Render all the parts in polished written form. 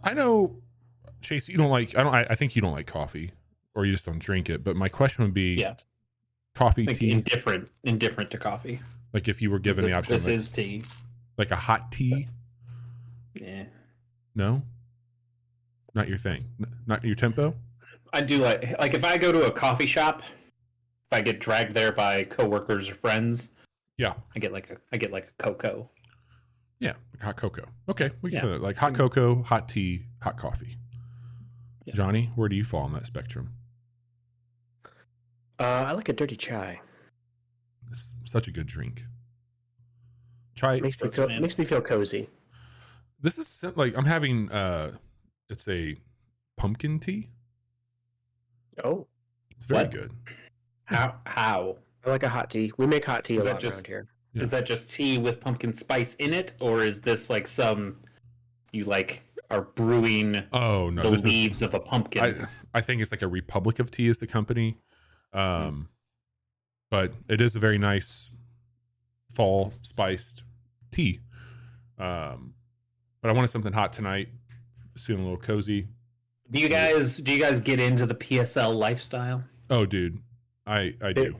I know, Chase, you don't like, I think you don't like coffee or you just don't drink it. But my question would be coffee, like tea? Indifferent to coffee. Like if you were given the option. This is tea. Like a hot tea? Yeah. No? Not your thing? Not your tempo? I do like if I go to a coffee shop, if I get dragged there by coworkers or friends, yeah, I get like a cocoa. Yeah, like hot cocoa. Okay, we can do that. Like hot cocoa, hot tea, hot coffee. Yeah. Johnny, where do you fall on that spectrum? I like a dirty chai. It's such a good drink. Chai makes me feel cozy. This is like I'm having it's a pumpkin tea. Oh, it's very good. How? I like a hot tea. We make hot tea a lot around here. Yeah. Is that just tea with pumpkin spice in it, or is this like you are brewing? Oh no, the leaves of a pumpkin. I think it's like a Republic of Tea is the company, but it is a very nice fall spiced tea. But I wanted something hot tonight. Just feeling a little cozy. Do you guys get into the PSL lifestyle? Oh, dude, I do.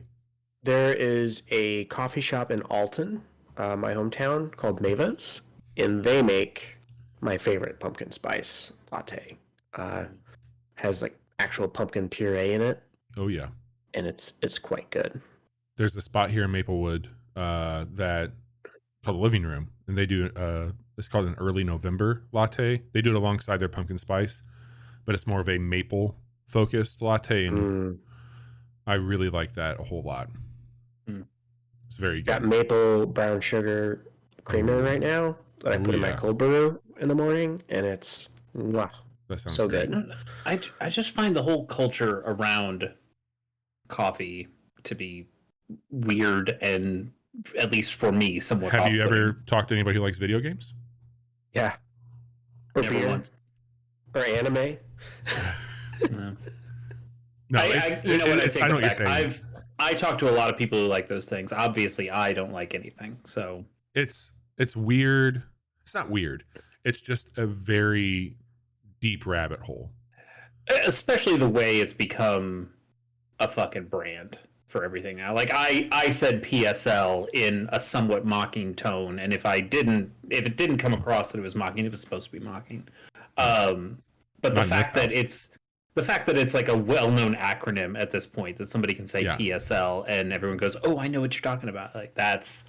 There is a coffee shop in Alton, my hometown, called Mavis, and they make my favorite pumpkin spice latte. Has like actual pumpkin puree in it. Oh yeah, and it's quite good. There's a spot here in Maplewood that called the Living Room, and they do it's called an early November latte. They do it alongside their pumpkin spice, but it's more of a maple focused latte, and I really like that a whole lot. It's very good. Got maple brown sugar creamer right now that I put in my cold brew in the morning, and it's wow, that sounds so great. good. I just find the whole culture around coffee to be weird, and at least for me, somewhat. Have you ever talked to anybody who likes video games? Yeah, or beer, once. Or anime. No, I know what you're saying. I talk to a lot of people who like those things. Obviously, I don't like anything. So it's weird. It's not weird. It's just a very deep rabbit hole. Especially the way it's become a fucking brand for everything now. Like I said PSL in a somewhat mocking tone, and if it didn't come across that it was mocking, it was supposed to be mocking. But the fact that it's like a well-known acronym at this point, that somebody can say PSL and everyone goes, "Oh, I know what you're talking about." Like that's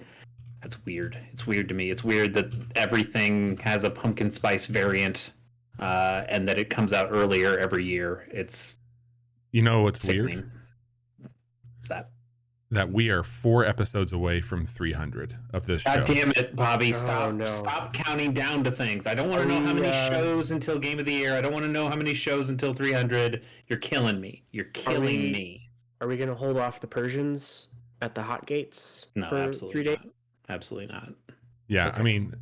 weird. It's weird to me. It's weird that everything has a pumpkin spice variant, and that it comes out earlier every year. It's what's sickening. Weird? What's that? That we are 4 episodes away from 300 of this show. God damn it, Bobby! Stop counting down to things. I don't want to know how many shows until Game of the Year. I don't want to know how many shows until 300. You're killing me. You're killing me. Are we going to hold off the Persians at the hot gates for 3 days? Absolutely not. Yeah, okay. I mean,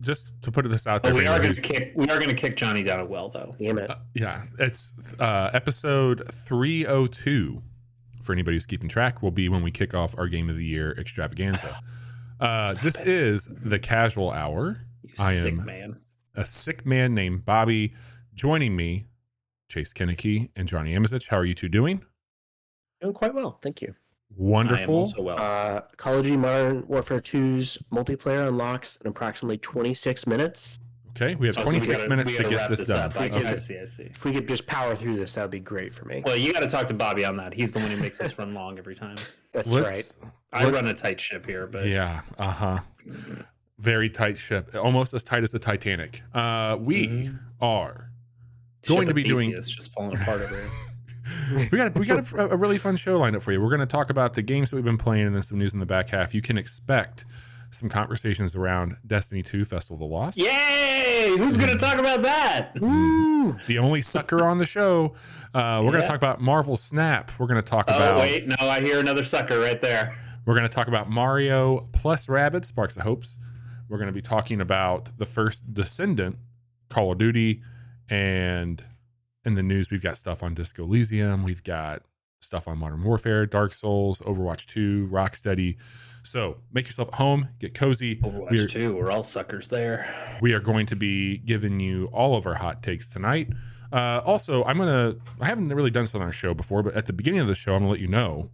just to put this out there. We are going to kick Johnny down a well, though. Damn it. Yeah, it's episode 302. For anybody who's keeping track, will be when we kick off our Game of the Year extravaganza. This is the Casual Hour. I am a sick man named Bobby. Joining me, Chase Kinnicky and Johnny Amizich. How are you two doing? Doing quite well, thank you. Wonderful. I am also well. Call of Duty Modern Warfare 2's multiplayer unlocks in approximately 26 minutes. Okay, we have 26 minutes to get this done. I see. If we could just power through this, that would be great for me. Well, you got to talk to Bobby on that. He's the one who makes us run long every time. That's right. I run a tight ship here, but yeah, very tight ship, almost as tight as the Titanic. We are going to be doing. It's just falling apart over here. we got a really fun show lined up for you. We're going to talk about the games that we've been playing, and then some news in the back half. You can expect some conversations around Destiny 2 Festival of the Lost. Yay! Who's going to talk about that? Woo! The only sucker on the show. We're going to talk about Marvel Snap. We're going to talk about... Oh, wait. No, I hear another sucker right there. We're going to talk about Mario plus Rabbids, Sparks of Hopes. We're going to be talking about the First Descendant, Call of Duty, and in the news, we've got stuff on Disco Elysium. We've got stuff on Modern Warfare, Dark Souls, Overwatch 2, Rocksteady. So make yourself at home, get cozy. Overwatch 2, we're all suckers there. We are going to be giving you all of our hot takes tonight. Also, I haven't really done this on our show before, but at the beginning of the show, I'm going to let you know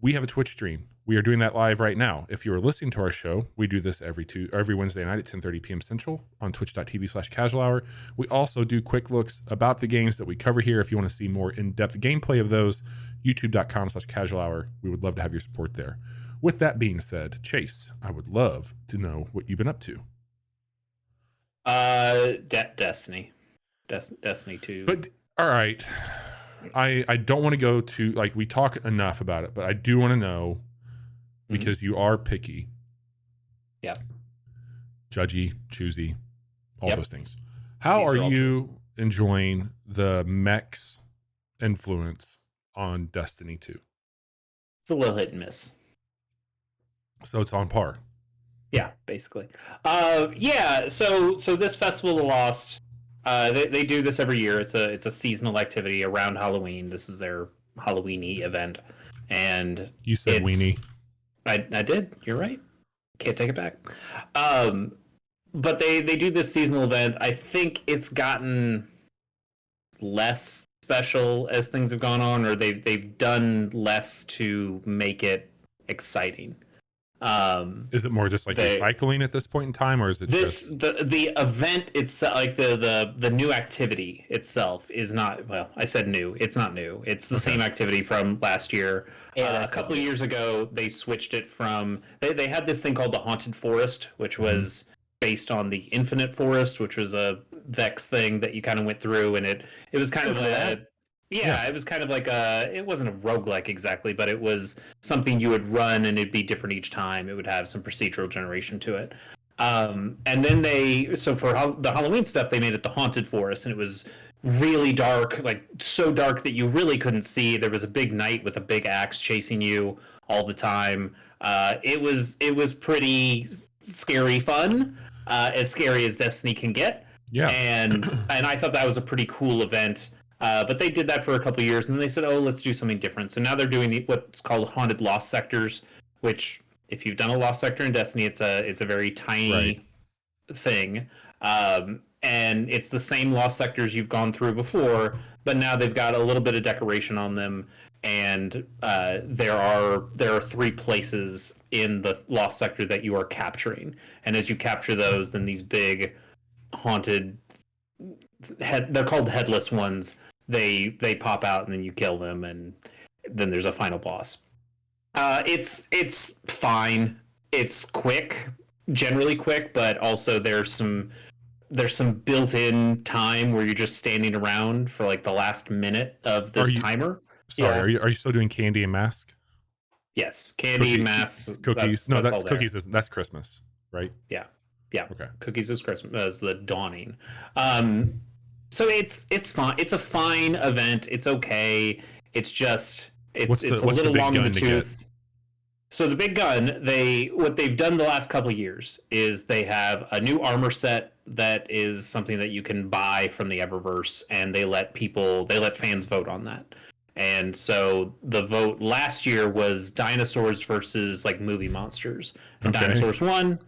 we have a Twitch stream. We are doing that live right now. If you are listening to our show, we do this every Wednesday night at 10:30 p.m. Central on twitch.tv/casual hour. We also do quick looks about the games that we cover here. If you want to see more in-depth gameplay of those, youtube.com/casual hour. We would love to have your support there. With that being said, Chase, I would love to know what you've been up to. Destiny 2. But all right, I don't want to go to, like, we talk enough about it, but I do want to know, because you are picky. Yep. Judgy, choosy, all Yep. those things. How These are are all you enjoying the mechs influence on Destiny 2? It's a little hit and miss. So it's on par. Yeah, basically. Yeah. So this Festival of the Lost, they do this every year. It's a seasonal activity around Halloween. This is their Halloween-y event, and You said weenie. I did. You're right. Can't take it back. But they do this seasonal event. I think it's gotten less special as things have gone on, or they've done less to make it exciting. Is it more just like recycling at this point in time, or is it the event itself, like the new activity itself is not, well, I said new, it's not new. It's the same activity from last year. A couple of years ago, they switched it from, they had this thing called the Haunted Forest, which was based on the Infinite Forest, which was a Vex thing that you kind of went through, and it was kind of it was kind of like it wasn't a roguelike exactly, but it was something you would run and it'd be different each time. It would have some procedural generation to it. And then so for the Halloween stuff, they made it the Haunted Forest, and it was really dark, like so dark that you really couldn't see. There was a big knight with a big axe chasing you all the time. It was pretty scary fun, as scary as Destiny can get. Yeah. And I thought that was a pretty cool event. But they did that for a couple of years, and then they said, "Oh, let's do something different." So now they're doing what's called Haunted Lost Sectors, which, if you've done a Lost Sector in Destiny, it's a very tiny thing, and it's the same Lost Sectors you've gone through before, but now they've got a little bit of decoration on them, and there are 3 places in the Lost Sector that you are capturing, and as you capture those, then these big haunted they're called headless ones. They pop out and then you kill them, and then there's a final boss. It's fine. It's quick, generally quick, but also there's some built-in time where you're just standing around for like the last minute of this timer. Sorry, are you still doing candy and mask? Yes, candy, mask, cookies. That's cookies isn't. That's Christmas, right? Yeah. Okay. Cookies is Christmas, as the dawning. So it's fine. It's a fine event. It's okay. It's just it's a little long in the tooth. So the big gun, what they've done the last couple of years is they have a new armor set that is something that you can buy from the Eververse, and they let fans vote on that. And so the vote last year was dinosaurs versus like movie monsters, and dinosaurs won.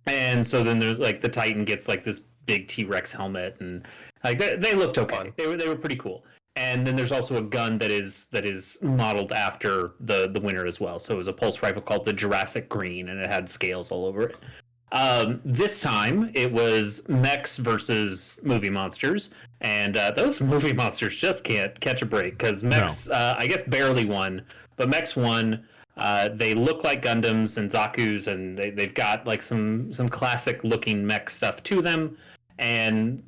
And so then there's like the Titan gets like this big T-Rex helmet, and like they looked okay. They were pretty cool. And then there's also a gun that is modeled after the winner as well. So it was a pulse rifle called the Jurassic Green, and it had scales all over it. This time it was mechs versus movie monsters, and those movie monsters just can't catch a break because mechs, I guess, barely won, but mechs won. They look like Gundams and Zaku's, and they've got like some classic looking mech stuff to them, and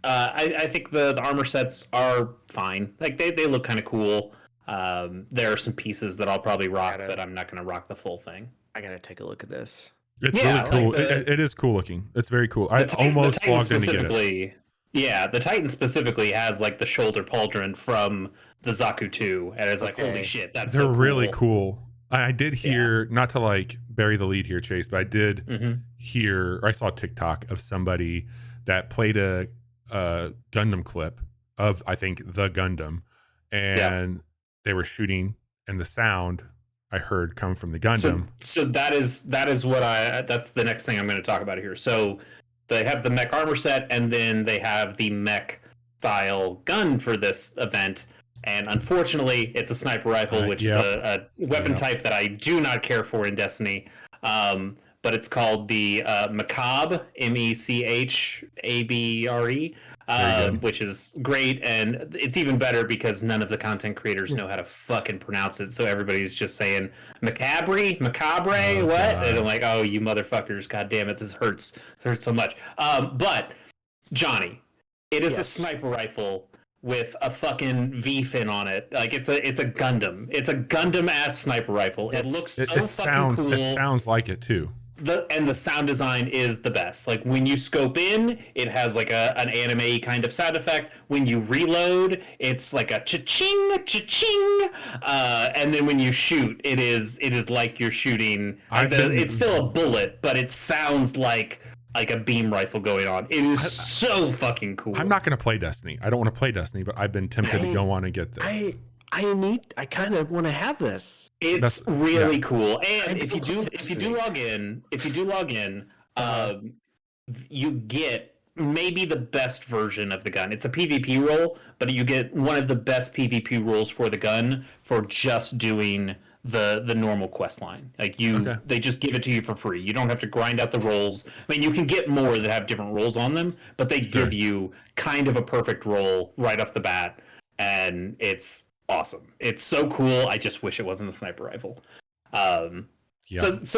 I think the armor sets are fine. Like they look kind of cool. There are some pieces that I'll probably rock, but I'm not going to rock the full thing. I gotta take a look at this. It's really cool. Like it is cool looking. It's very cool. I almost logged in to get it. Yeah, the Titan specifically has like the shoulder pauldron from the Zaku 2, and it's like, holy shit, that's they're so cool. Really cool. I did hear, not to like bury the lead here, Chase, but I did hear, or I saw a TikTok of somebody that played a Gundam clip of, I think, the Gundam, and they were shooting, and the sound I heard come from the Gundam. So that is what that's the next thing I'm going to talk about here. So they have the mech armor set, and then they have the mech style gun for this event. And unfortunately, it's a sniper rifle, which is a weapon type that I do not care for in Destiny. But it's called the Macabre, Mechabre, which is great. And it's even better because none of the content creators know how to fucking pronounce it. So everybody's just saying, Macabre, what? God. And I'm like, oh, you motherfuckers, god damn it, this hurts so much. But, Johnny, it is a sniper rifle with a fucking V fin on it. Like it's a Gundam. It's a Gundam ass sniper rifle. It looks so fucking cool. It sounds like it too. And the sound design is the best. Like when you scope in, it has like an anime kind of sound effect. When you reload, it's like a cha-ching, cha-ching. And then when you shoot, it is like you're shooting. It's still a bullet, but it sounds like a beam rifle going on. It is so fucking cool. I'm not going to play Destiny. I don't want to play Destiny, but I've been tempted to go on and get this. I kind of want to have this. It's really cool. And if you do log in, you get maybe the best version of the gun. It's a PvP role, but you get one of the best PvP roles for the gun for just doing the normal quest line. Like they just give it to you for free. You don't have to grind out the roles. I mean, you can get more that have different roles on them, but they give you kind of a perfect role right off the bat, and it's awesome. It's so cool. I just wish it wasn't a sniper rifle. So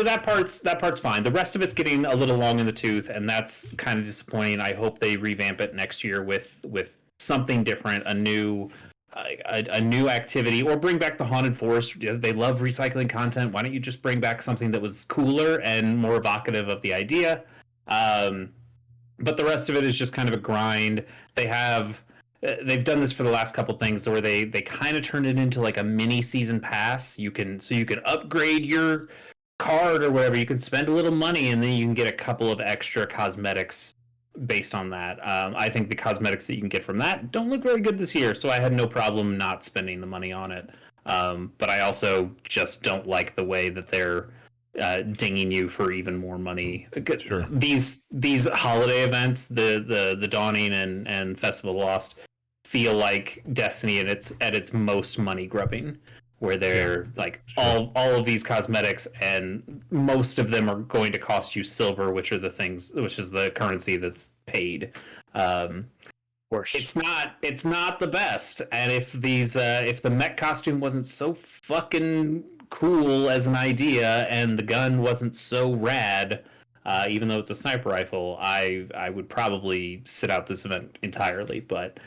that part's fine. The rest of it's getting a little long in the tooth, and that's kind of disappointing. I hope they revamp it next year with something different, a new activity, or bring back the Haunted Forest. They love recycling content. Why don't you just bring back something that was cooler and more evocative of the idea? But the rest of it is just kind of a grind. They've done this for the last couple things where they kind of turned it into like a mini season pass. You can upgrade your card or whatever. You can spend a little money, and then you can get a couple of extra cosmetics based on that. I think the cosmetics that you can get from that don't look very good this year, so I had no problem not spending the money on it. But I also just don't like the way that they're dinging you for even more money. Sure. These holiday events, the Dawning and Festival of Lost, feel like Destiny at its most money grubbing, where they're all of these cosmetics, and most of them are going to cost you silver, which is the currency that's paid. Worse. It's not the best. And if the mech costume wasn't so fucking cool as an idea, and the gun wasn't so rad, even though it's a sniper rifle, I would probably sit out this event entirely. But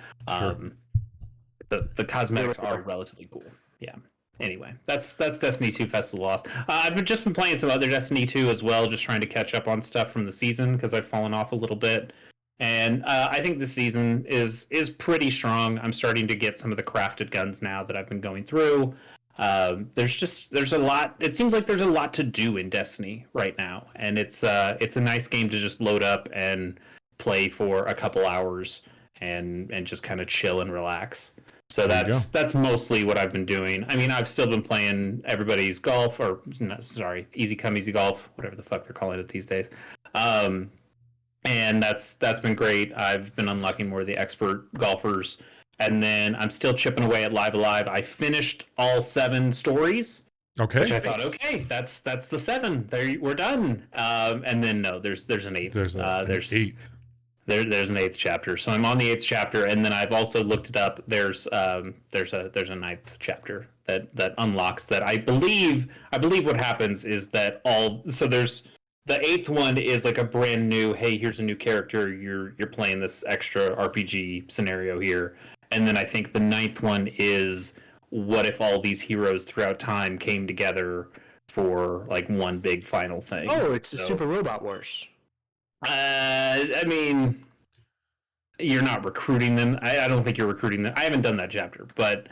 the cosmetics are relatively cool. Yeah. Anyway, that's Destiny 2 Festival Lost. I've just been playing some other Destiny 2 as well, just trying to catch up on stuff from the season because I've fallen off a little bit. And I think this season is pretty strong. I'm starting to get some of the crafted guns now that I've been going through. There's a lot. It seems like there's a lot to do in Destiny right now, and it's a nice game to just load up and play for a couple hours and just kind of chill and relax. So that's mostly what I've been doing. I mean, I've still been playing everybody's golf, easy come easy golf, whatever the fuck they're calling it these days. And that's been great. I've been unlocking more of the expert golfers. And then I'm still chipping away at Live Alive. I finished all 7 stories. Okay. Which I thought, okay, that's the 7. We're done. And then no, there's an 8th. There's an 8th. There's an 8th chapter. So I'm on the 8th chapter, and then I've also looked it up. There's a 9th chapter that unlocks that. I believe what happens is that there's the 8th one is like a brand new, hey, here's a new character. You're playing this extra RPG scenario here. And then I think the 9th one is what if all these heroes throughout time came together for like one big final thing. Oh, it's the Super Robot Wars. I mean, you're not recruiting them. I don't think you're recruiting them. I haven't done that chapter, but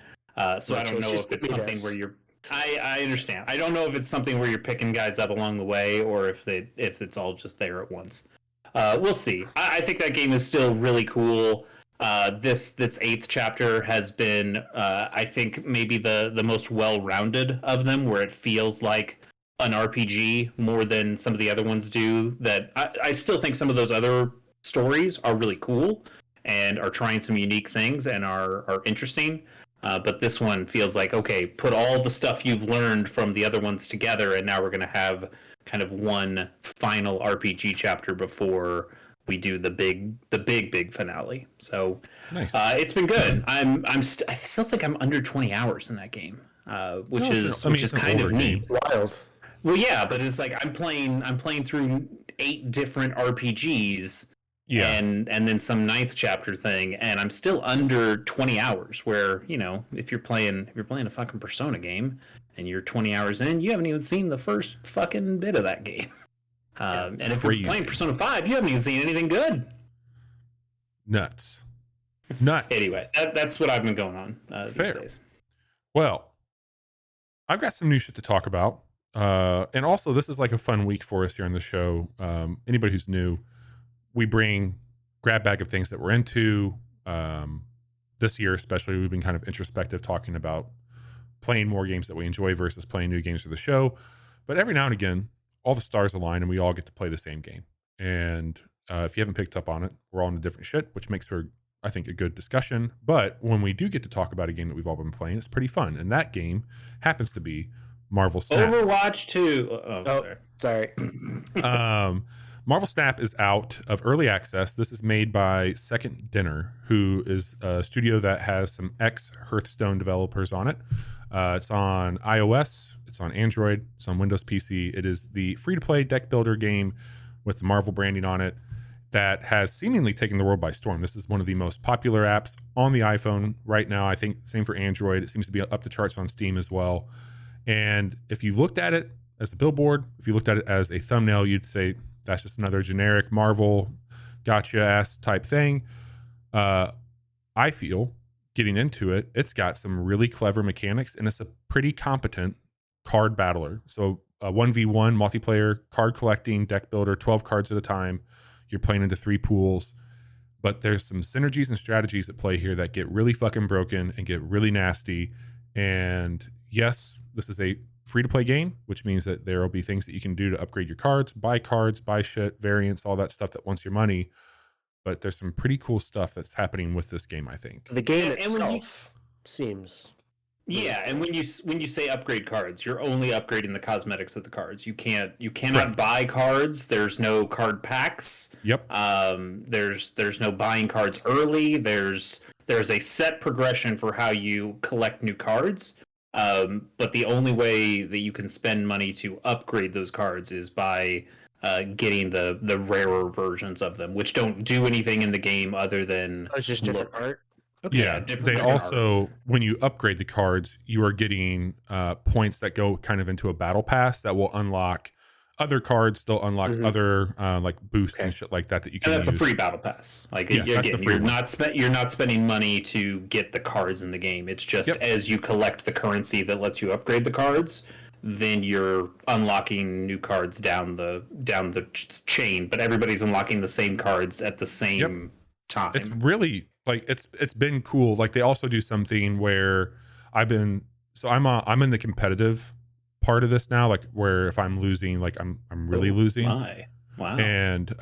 so I don't know if it's something where you're. I understand. I don't know if it's something where you're picking guys up along the way, or if it's all just there at once. We'll see. I think that game is still really cool. This eighth chapter has been, I think, maybe the most well-rounded of them, where it feels like an RPG more than some of the other ones do. That I still think some of those other stories are really cool and are trying some unique things and are interesting. But this one feels like, okay, put all the stuff you've learned from the other ones together, and now we're going to have kind of one final RPG chapter before we do the big finale. So Nice. it's been good. I still think I'm under 20 hours in that game, which No, is it's an kind of older neat. game. Wild. Well, yeah, but it's like I'm playing through 8 different RPGs. Yeah. And then some ninth chapter thing, and I'm still under 20 hours. Where, if you're playing a fucking Persona game, and you're 20 hours in, you haven't even seen the first fucking bit of that game. And if Crazy. you're playing Persona 5, you haven't even seen anything good. Nuts. Anyway, that's what I've been going on these Fair. days. Well, I've got some new shit to talk about. And also, this is like a fun week for us here on the show. Anybody who's new, we bring grab bag of things that we're into. This year especially, we've been kind of introspective, talking about playing more games that we enjoy versus playing new games for the show. But every now and again, all the stars align and we all get to play the same game. And if you haven't picked up on it, we're all into different shit, which makes for, I think, a good discussion. But when we do get to talk about a game that we've all been playing, it's pretty fun. And that game happens to be Marvel Snap. Overwatch 2. Oh, sorry. Marvel Snap is out of early access. This is made by Second Dinner, who is a studio that has some ex-Hearthstone developers on it. It's on iOS, it's on Android, it's on Windows PC. It is the free-to-play deck builder game with the Marvel branding on it that has seemingly taken the world by storm. This is one of the most popular apps on the iPhone right now. I think same for Android. It seems to be up the charts on Steam as well. And if you looked at it as a billboard, if you looked at it as a thumbnail, you'd say that's just another generic Marvel gotcha ass type thing. I feel getting into it, it's got some really clever mechanics and it's a pretty competent card battler. So a 1v1 multiplayer card collecting deck builder, 12 cards at a time. You're playing into 3 pools, but there's some synergies and strategies at play here that get really fucking broken and get really nasty. And yes, this is a free-to-play game, which means that there will be things that you can do to upgrade your cards, buy shit, variants, all that stuff that wants your money. But there's some pretty cool stuff that's happening with this game, I think. The game And itself seems... Yeah, and when you say upgrade cards, you're only upgrading the cosmetics of the cards. You cannot Correct. buy cards. There's no card packs. Yep. There's no buying cards early. There's a set progression for how you collect new cards. But the only way that you can spend money to upgrade those cards is by getting the rarer versions of them, which don't do anything in the game other than It's just different art. Okay, Yeah, they also, when you upgrade the cards, you are getting points that go kind of into a battle pass that will unlock other cards. They'll unlock other like boosts and shit like that you can and that's use. a free battle pass. Like Yes, that's the free you're one. you're not spending money to get the cards in the game. It's just as you collect the currency that lets you upgrade the cards, then you're unlocking new cards down the chain. But everybo's unlocking the same cards at the same time. It's really like it's been cool. Like they also do something where I'm in the competitive part of this now, like where if I'm losing, like I'm really losing. Wow. And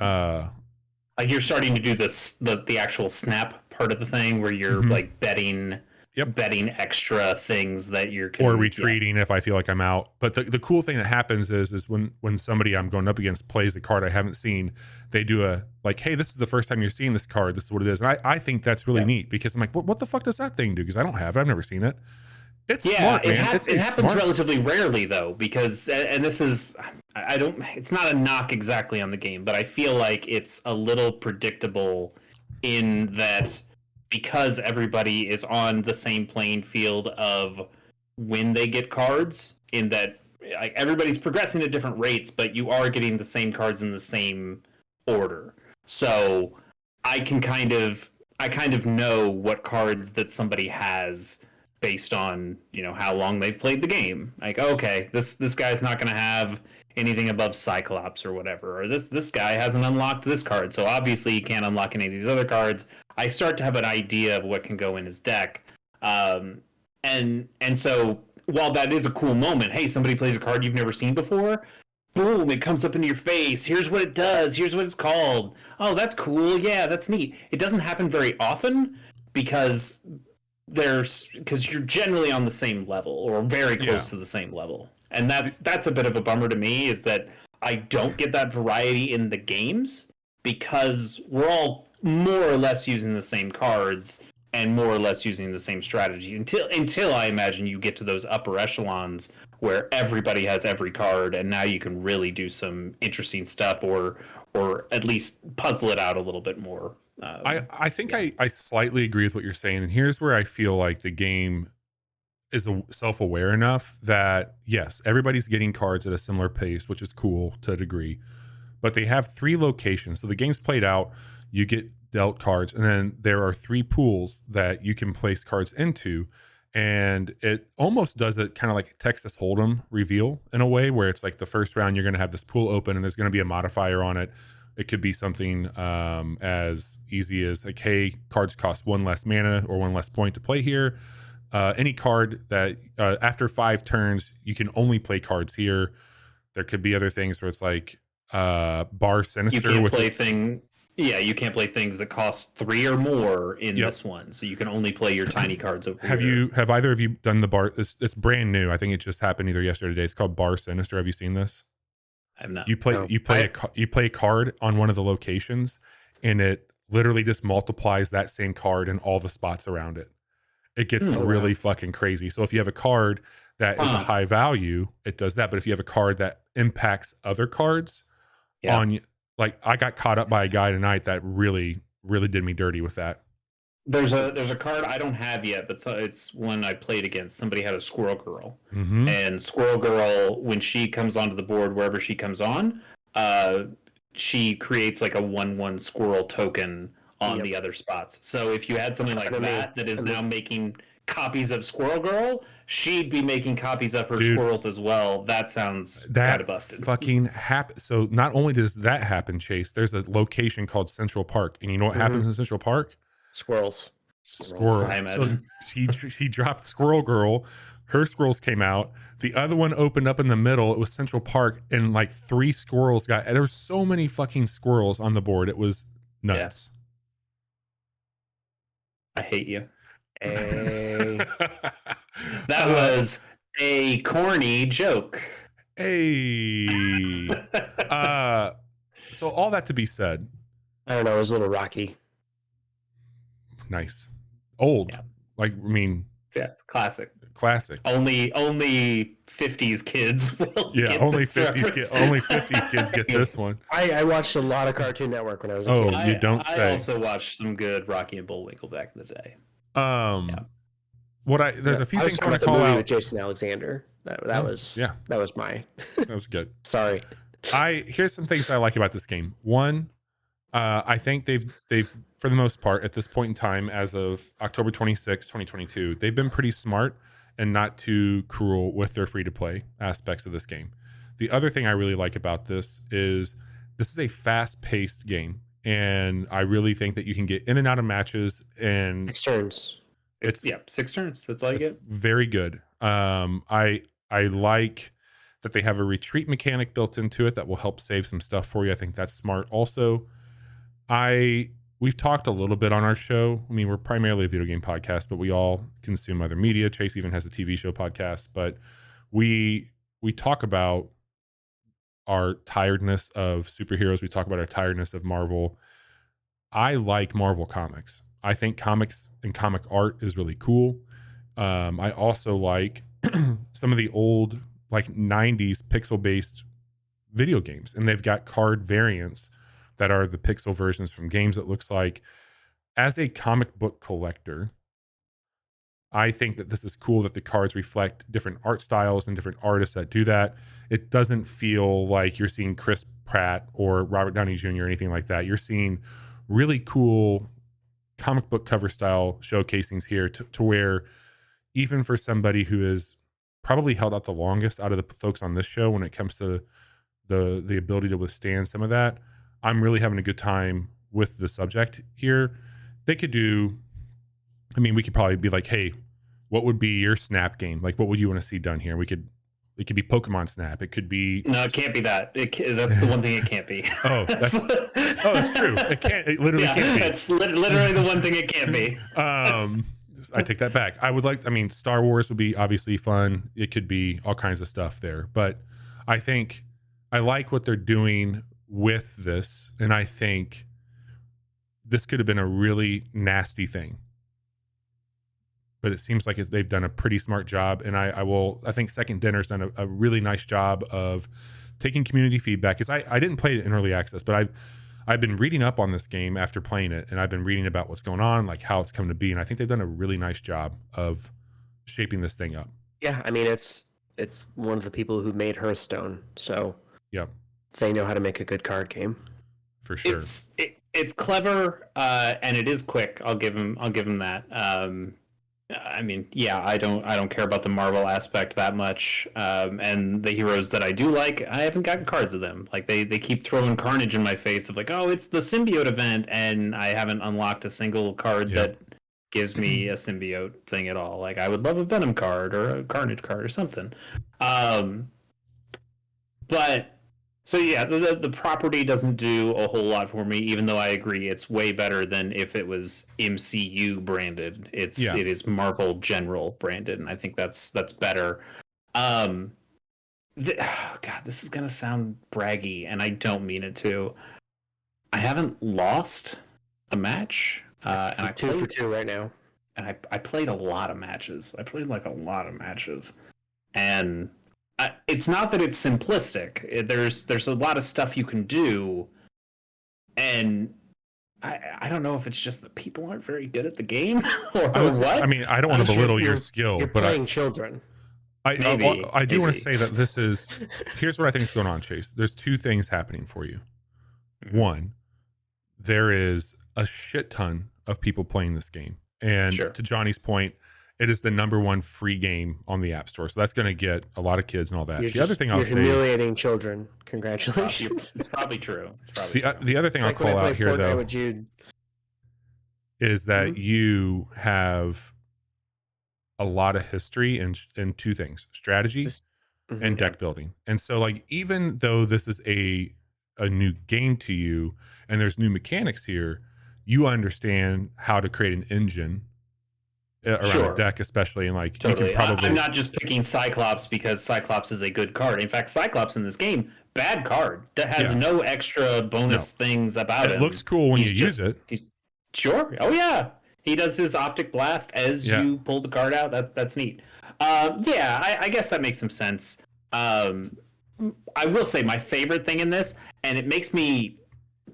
like you're starting to do the actual snap part of the thing where you're like betting extra things that you're or retreating if I feel like I'm out. But the cool thing that happens is when somebody I'm going up against plays a card I haven't seen, they do a like, hey, this is the first time you're seeing this card. This is what it is. And I think that's really neat because I'm like, what the fuck does that thing do? Because I don't have it. I've never seen it. It's smart, man. It happens relatively rarely though, because and this is it's not a knock exactly on the game, but I feel like it's a little predictable in that because everybody is on the same playing field of when they get cards, in that like everybody's progressing at different rates, but you are getting the same cards in the same order. So I kind of know what cards that somebody has based on how long they've played the game. Like, okay, this guy's not going to have anything above Cyclops or whatever, or this guy hasn't unlocked this card, so obviously he can't unlock any of these other cards. I start to have an idea of what can go in his deck, and so while that is a cool moment, hey, somebody plays a card you've never seen before. Boom, it comes up into your face. Here's what it does. Here's what it's called. Oh, that's cool. Yeah, that's neat. It doesn't happen very often because you're generally on the same level or very close to the same level. And that's a bit of a bummer to me, is that I don't get that variety in the games because we're all more or less using the same cards and more or less using the same strategy until I imagine you get to those upper echelons where everybody has every card, and now you can really do some interesting stuff or at least puzzle it out a little bit more. I think I slightly agree with what you're saying, and here's where I feel like the game is self-aware enough that yes, everybody's getting cards at a similar pace, which is cool to a degree, but they have 3 locations. So the game's played out, you get dealt cards, and then there are 3 pools that you can place cards into, and it almost does it kind of like Texas Hold'em reveal in a way, where it's like the first round you're going to have this pool open and there's going to be a modifier on it. It could be something as easy as like, hey, cards cost 1 less mana or 1 less point to play here. Any card that after 5 turns you can only play cards here. There could be other things where it's like Bar Sinister. You can't play things that cost 3 or more in this one, so you can only play your tiny cards over here. Have either of you done the Bar? It's brand new. I think it just happened either yesterday or today. It's called Bar Sinister. Have you seen this? I'm not. You play a card on one of the locations, and it literally just multiplies that same card in all the spots around it. It gets really fucking crazy. So if you have a card that is a high value, it does that. But if you have a card that impacts other cards on, like, I got caught up by a guy tonight that really, really did me dirty with that. There's a card I don't have yet, but it's one I played against. Somebody had a Squirrel Girl, and Squirrel Girl, when she comes onto the board, wherever she comes on, she creates like a 1/1 squirrel token on the other spots. So if you had something like that is now making copies of Squirrel Girl, she'd be making copies of her squirrels as well. That sounds kind of busted. Fucking happen. So not only does that happen, Chase, there's a location called Central Park, and you know what happens in Central Park? Squirrels. So she dropped Squirrel Girl. Her squirrels came out. The other one opened up in the middle. It was Central Park, and like 3 squirrels got. There were so many fucking squirrels on the board. It was nuts. I hate you. Hey. That was a corny joke. Hey. So all that to be said. I don't know. It was a little rocky. Nice. Old. Yeah. Like, I mean. Yeah, classic. Only 50s kids will get only 50s kids. Only 50s kids get this one. I watched a lot of Cartoon Network when I was a kid. You don't say. I also watched some good Rocky and Bullwinkle back in the day. There's a few things I want to call out with Jason Alexander. That was my that was good. Sorry. Here's some things I like about this game. One, I think they've for the most part at this point in time, as of October 26, 2022, they've been pretty smart and not too cruel with their free to play aspects of this game. The other thing I really like about this is a fast paced game, and I really think that you can get in and out of matches and 6 turns. It's 6 turns. That's all you get. Very good. I like that they have a retreat mechanic built into it that will help save some stuff for you. I think that's smart. Also, we've talked a little bit on our show. I mean, we're primarily a video game podcast, but we all consume other media. Chase even has a TV show podcast, but we talk about our tiredness of superheroes. We talk about our tiredness of Marvel. I like Marvel comics. I think comics and comic art is really cool. I also like some of the old like 90s pixel-based video games, and they've got card variants that are the pixel versions from games. It looks like, as a comic book collector, I think that this is cool that the cards reflect different art styles and different artists that do that. It doesn't feel like you're seeing Chris Pratt or Robert Downey Jr. or anything like that. You're seeing really cool comic book cover style showcasings here to where even for somebody who is probably held out the longest out of the folks on this show when it comes to the ability to withstand some of that. I'm really having a good time with the subject here. They could do, I mean, we could probably be like, hey, what would be your Snap game? Like, what would you want to see done here? It could be Pokemon Snap. It could be. No, it can't be that. That's the one thing it can't be. That's true. It can't. It literally can't be. It's literally the one thing it can't be. I take that back. I mean, Star Wars would be obviously fun. It could be all kinds of stuff there, but I think I like what they're doing with this, and I think this could have been a really nasty thing. But it seems like they've done a pretty smart job, and I think Second Dinner's done a really nice job of taking community feedback. Because I didn't play it in early access, but I've been reading up on this game after playing it, and I've been reading about what's going on, like how it's come to be, and I think they've done a really nice job of shaping this thing up. Yeah, I mean it's one of the people who made Hearthstone, so Yep, they know how to make a good card game. for sure. It's clever, and it is quick. I'll give him that. I mean, yeah, I don't care about the Marvel aspect that much. And the heroes that I do like, I haven't gotten cards of them. Like they keep throwing Carnage in my face of like, oh, it's the symbiote event, and I haven't unlocked a single card that gives me a symbiote thing at all. Like I would love a Venom card or a Carnage card or something. But so yeah, the property doesn't do a whole lot for me, even though I agree it's way better than if it was MCU branded. It is Marvel General branded, and I think that's better. God, this is gonna sound braggy, and I don't mean it to. I haven't lost a match, and I 2 for 2 right now. And I played a lot of matches. I played like a lot of matches, and it's not that it's simplistic. There's a lot of stuff you can do, and I don't know if it's just that people aren't very good at the game or what. I mean, I don't want to belittle your skill, you're but playing children. I do want to say that this is. Here's what I think is going on, Chase. There's two things happening for you. One, there is a shit ton of people playing this game, and to Johnny's point, it is the #1 free game on the App Store, so that's going to get a lot of kids and all that. The other thing I'll say, humiliating children. Congratulations. It's probably true. The other thing I'll call out here, though, is that you have a lot of history in two things: strategy and deck building. And so, like, even though this is a new game to you and there's new mechanics here, you understand how to create an engine around a deck, especially, and like you can probably. I'm not just picking Cyclops because Cyclops is a good card. In fact, Cyclops in this game, bad card that has no extra bonus things about it. It looks cool when you use it. Sure. Oh yeah, he does his optic blast as you pull the card out. That's neat. I guess that makes some sense. I will say my favorite thing in this, and it makes me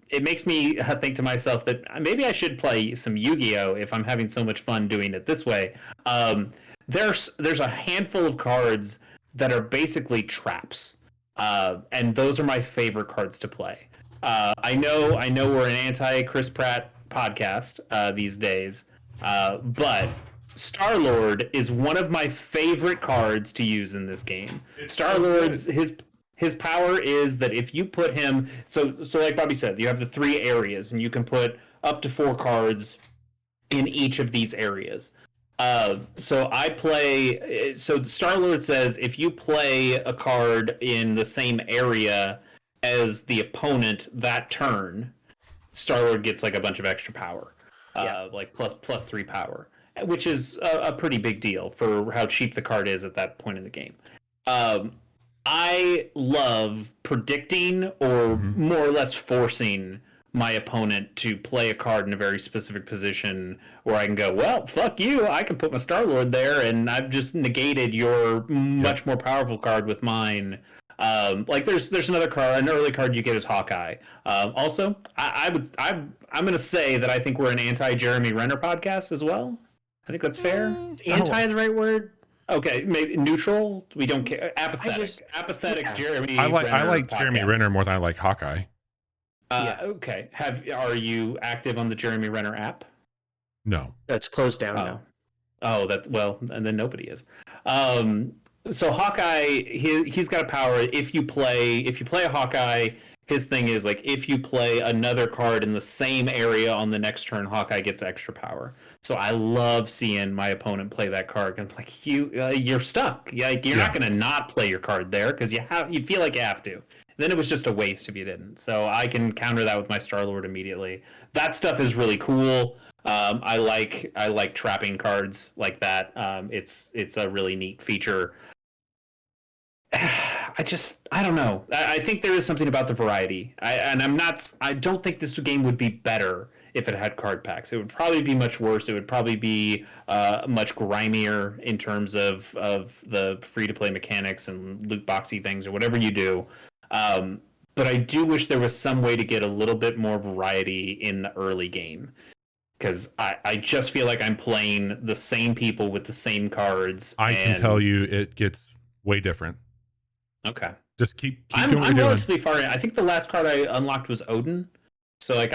think to myself that maybe I should play some Yu-Gi-Oh! If I'm having so much fun doing it this way. There's a handful of cards that are basically traps, and those are my favorite cards to play. I know we're an anti-Chris Pratt podcast these days, but Star-Lord is one of my favorite cards to use in this game. Star-Lord's his power is that if you put him, so like Bobby said, you have the 3 areas, and you can put up to 4 cards in each of these areas. So Star-Lord says if you play a card in the same area as the opponent that turn, Star-Lord gets like a bunch of extra power, like plus 3 power, which is a pretty big deal for how cheap the card is at that point in the game. I love predicting or more or less forcing my opponent to play a card in a very specific position where I can go, well, fuck you, I can put my Star-Lord there, and I've just negated your much more powerful card with mine. Like there's another card, an early card you get is Hawkeye. Also, I'm going to say that I think we're an anti-Jeremy Renner podcast as well. I think that's fair. Anti the right word? Okay, maybe neutral. We don't care. Apathetic. Jeremy. I like Jeremy Renner more than I like Hawkeye. Okay. Are you active on the Jeremy Renner app? No, that's closed down now. Oh, and then nobody is. So Hawkeye, he's got a power. If you play a Hawkeye, his thing is like if you play another card in the same area on the next turn, Hawkeye gets extra power. So I love seeing my opponent play that card, and I'm like you're stuck. You're not going to not play your card there because you feel like you have to. Then it was just a waste if you didn't. So I can counter that with my Star-Lord immediately. That stuff is really cool. I like trapping cards like that. It's a really neat feature. I don't know. I think there is something about the variety. I don't think this game would be better if it had card packs. It would probably be much worse. It would probably be much grimier in terms of the free to play mechanics and loot boxy things or whatever you do. But I do wish there was some way to get a little bit more variety in the early game. Because I just feel like I'm playing the same people with the same cards. I can tell you it gets way different. Okay. Just keep I'm doing what you're doing. relatively far in. I think the last card I unlocked was Odin. So like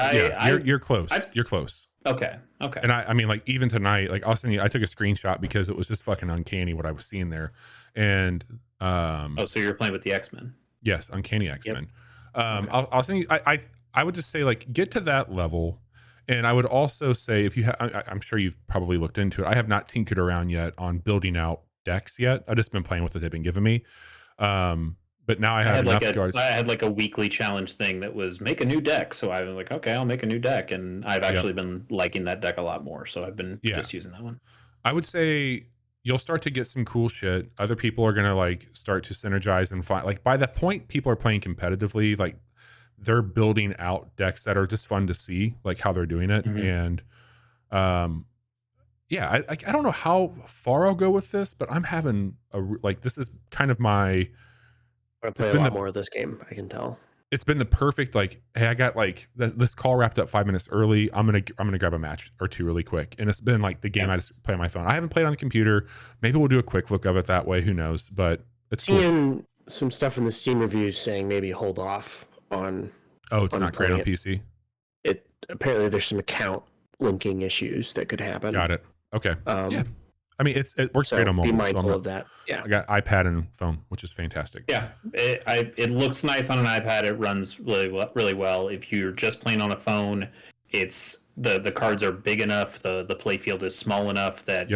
you're close. You're close. Okay. And I mean, like even tonight, like I'll send you. I took a screenshot because it was just fucking uncanny what I was seeing there. And so you're playing with the X-Men. Yes, Uncanny X-Men. Okay. I'll send you. I would just say like get to that level. And I would also say if you have, I'm sure you've probably looked into it. I have not tinkered around yet on building out decks yet. I've just been playing with what they've been giving me. But now I have enough cards. I had like a weekly challenge thing that was make a new deck. So I was like, okay, I'll make a new deck. And I've actually been liking that deck a lot more. So I've been just using that one. I would say you'll start to get some cool shit. Other people are going to like start to synergize and find like by that point, people are playing competitively. Like they're building out decks that are just fun to see, like how they're doing it. Mm-hmm. And, I don't know how far I'll go with this, but I'm having this is kind of my. I play a lot more of this game. I can tell. It's been the perfect like, hey, I got like this call wrapped up 5 minutes early. I'm gonna grab a match or two really quick, and it's been like the game I just play on my phone. I haven't played on the computer. Maybe we'll do a quick look of it that way. Who knows? But it's seeing some stuff in the Steam reviews saying maybe hold off on. Oh, it's not great on PC. It apparently there's some account linking issues that could happen. Got it. Okay. Yeah. I mean, it works great on mobile. Be mindful of that. Yeah. I got iPad and phone, which is fantastic. Yeah. It looks nice on an iPad. It runs really well. If you're just playing on a phone, it's the cards are big enough. The play field is small enough that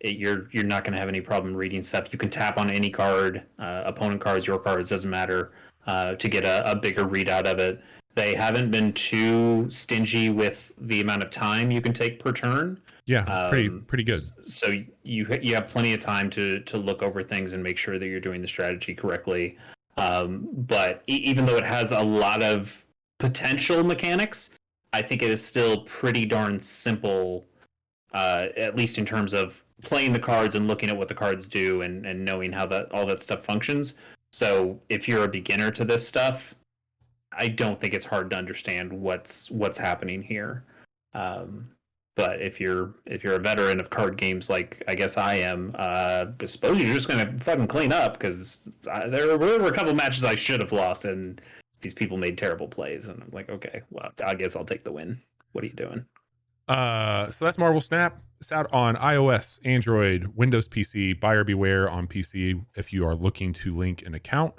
you're not going to have any problem reading stuff. You can tap on any card, opponent cards, your cards, doesn't matter, to get a bigger readout of it. They haven't been too stingy with the amount of time you can take per turn. Yeah, it's pretty good. So you have plenty of time to look over things and make sure that you're doing the strategy correctly. But even though it has a lot of potential mechanics, I think it is still pretty darn simple, at least in terms of playing the cards and looking at what the cards do and knowing how all that stuff functions. So if you're a beginner to this stuff, I don't think it's hard to understand what's happening here. But if you're a veteran of card games like I guess I am, I suppose you're just gonna fucking clean up because there were a couple matches I should have lost and these people made terrible plays and I'm like, okay, well I guess I'll take the win. What are you doing? So that's Marvel Snap. It's out on iOS, Android, Windows PC, buyer beware on PC if you are looking to link an account.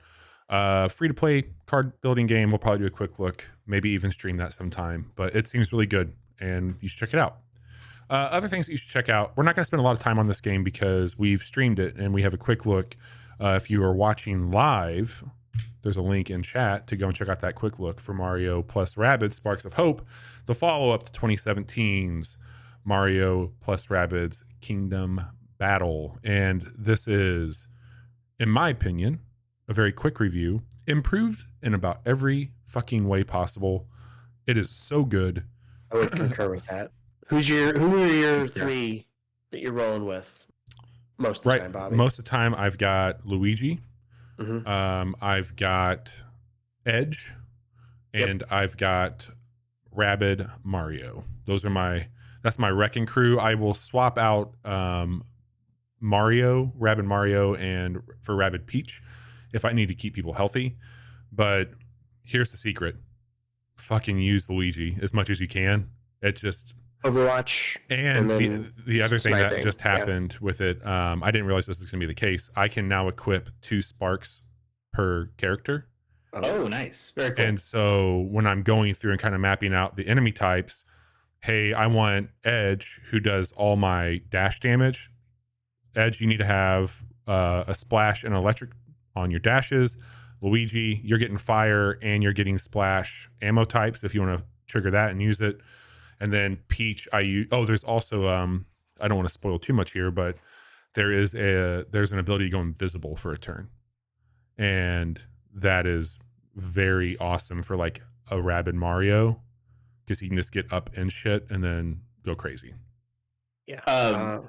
Free to play card building game. We'll probably do a quick look, maybe even stream that sometime, but it seems really good and you should check it out. Other things that you should check out. We're not going to spend a lot of time on this game because we've streamed it and we have a quick look. If you are watching live, there's a link in chat to go and check out that quick look for Mario plus Rabbids Sparks of Hope, the follow-up to 2017's Mario plus Rabbids Kingdom Battle. And this is, in my opinion, a very quick review, improved in about every fucking way possible. It is so good. I would concur with that. Who are your three that you're rolling with most of the time, Bobby? Most of the time, I've got Luigi. Mm-hmm. I've got Edge, and I've got Rabid Mario. That's my wrecking crew. I will swap out Rabid Mario, and for Rabid Peach if I need to keep people healthy. But here's the secret: fucking use Luigi as much as you can. It just Overwatch, And then the other thing that sniping. just happened with it, I didn't realize this was going to be the case. I can now equip 2 sparks per character. Oh, nice. Very cool. And so when I'm going through and kind of mapping out the enemy types, hey, I want Edge, who does all my dash damage. Edge, you need to have a splash and electric on your dashes. Luigi, you're getting fire and you're getting splash ammo types if you want to trigger that and use it. And then Peach, there's also I don't want to spoil too much here, but there's an ability to go invisible for a turn, and that is very awesome for like a rabid Mario, because he can just get up and shit and then go crazy. Yeah.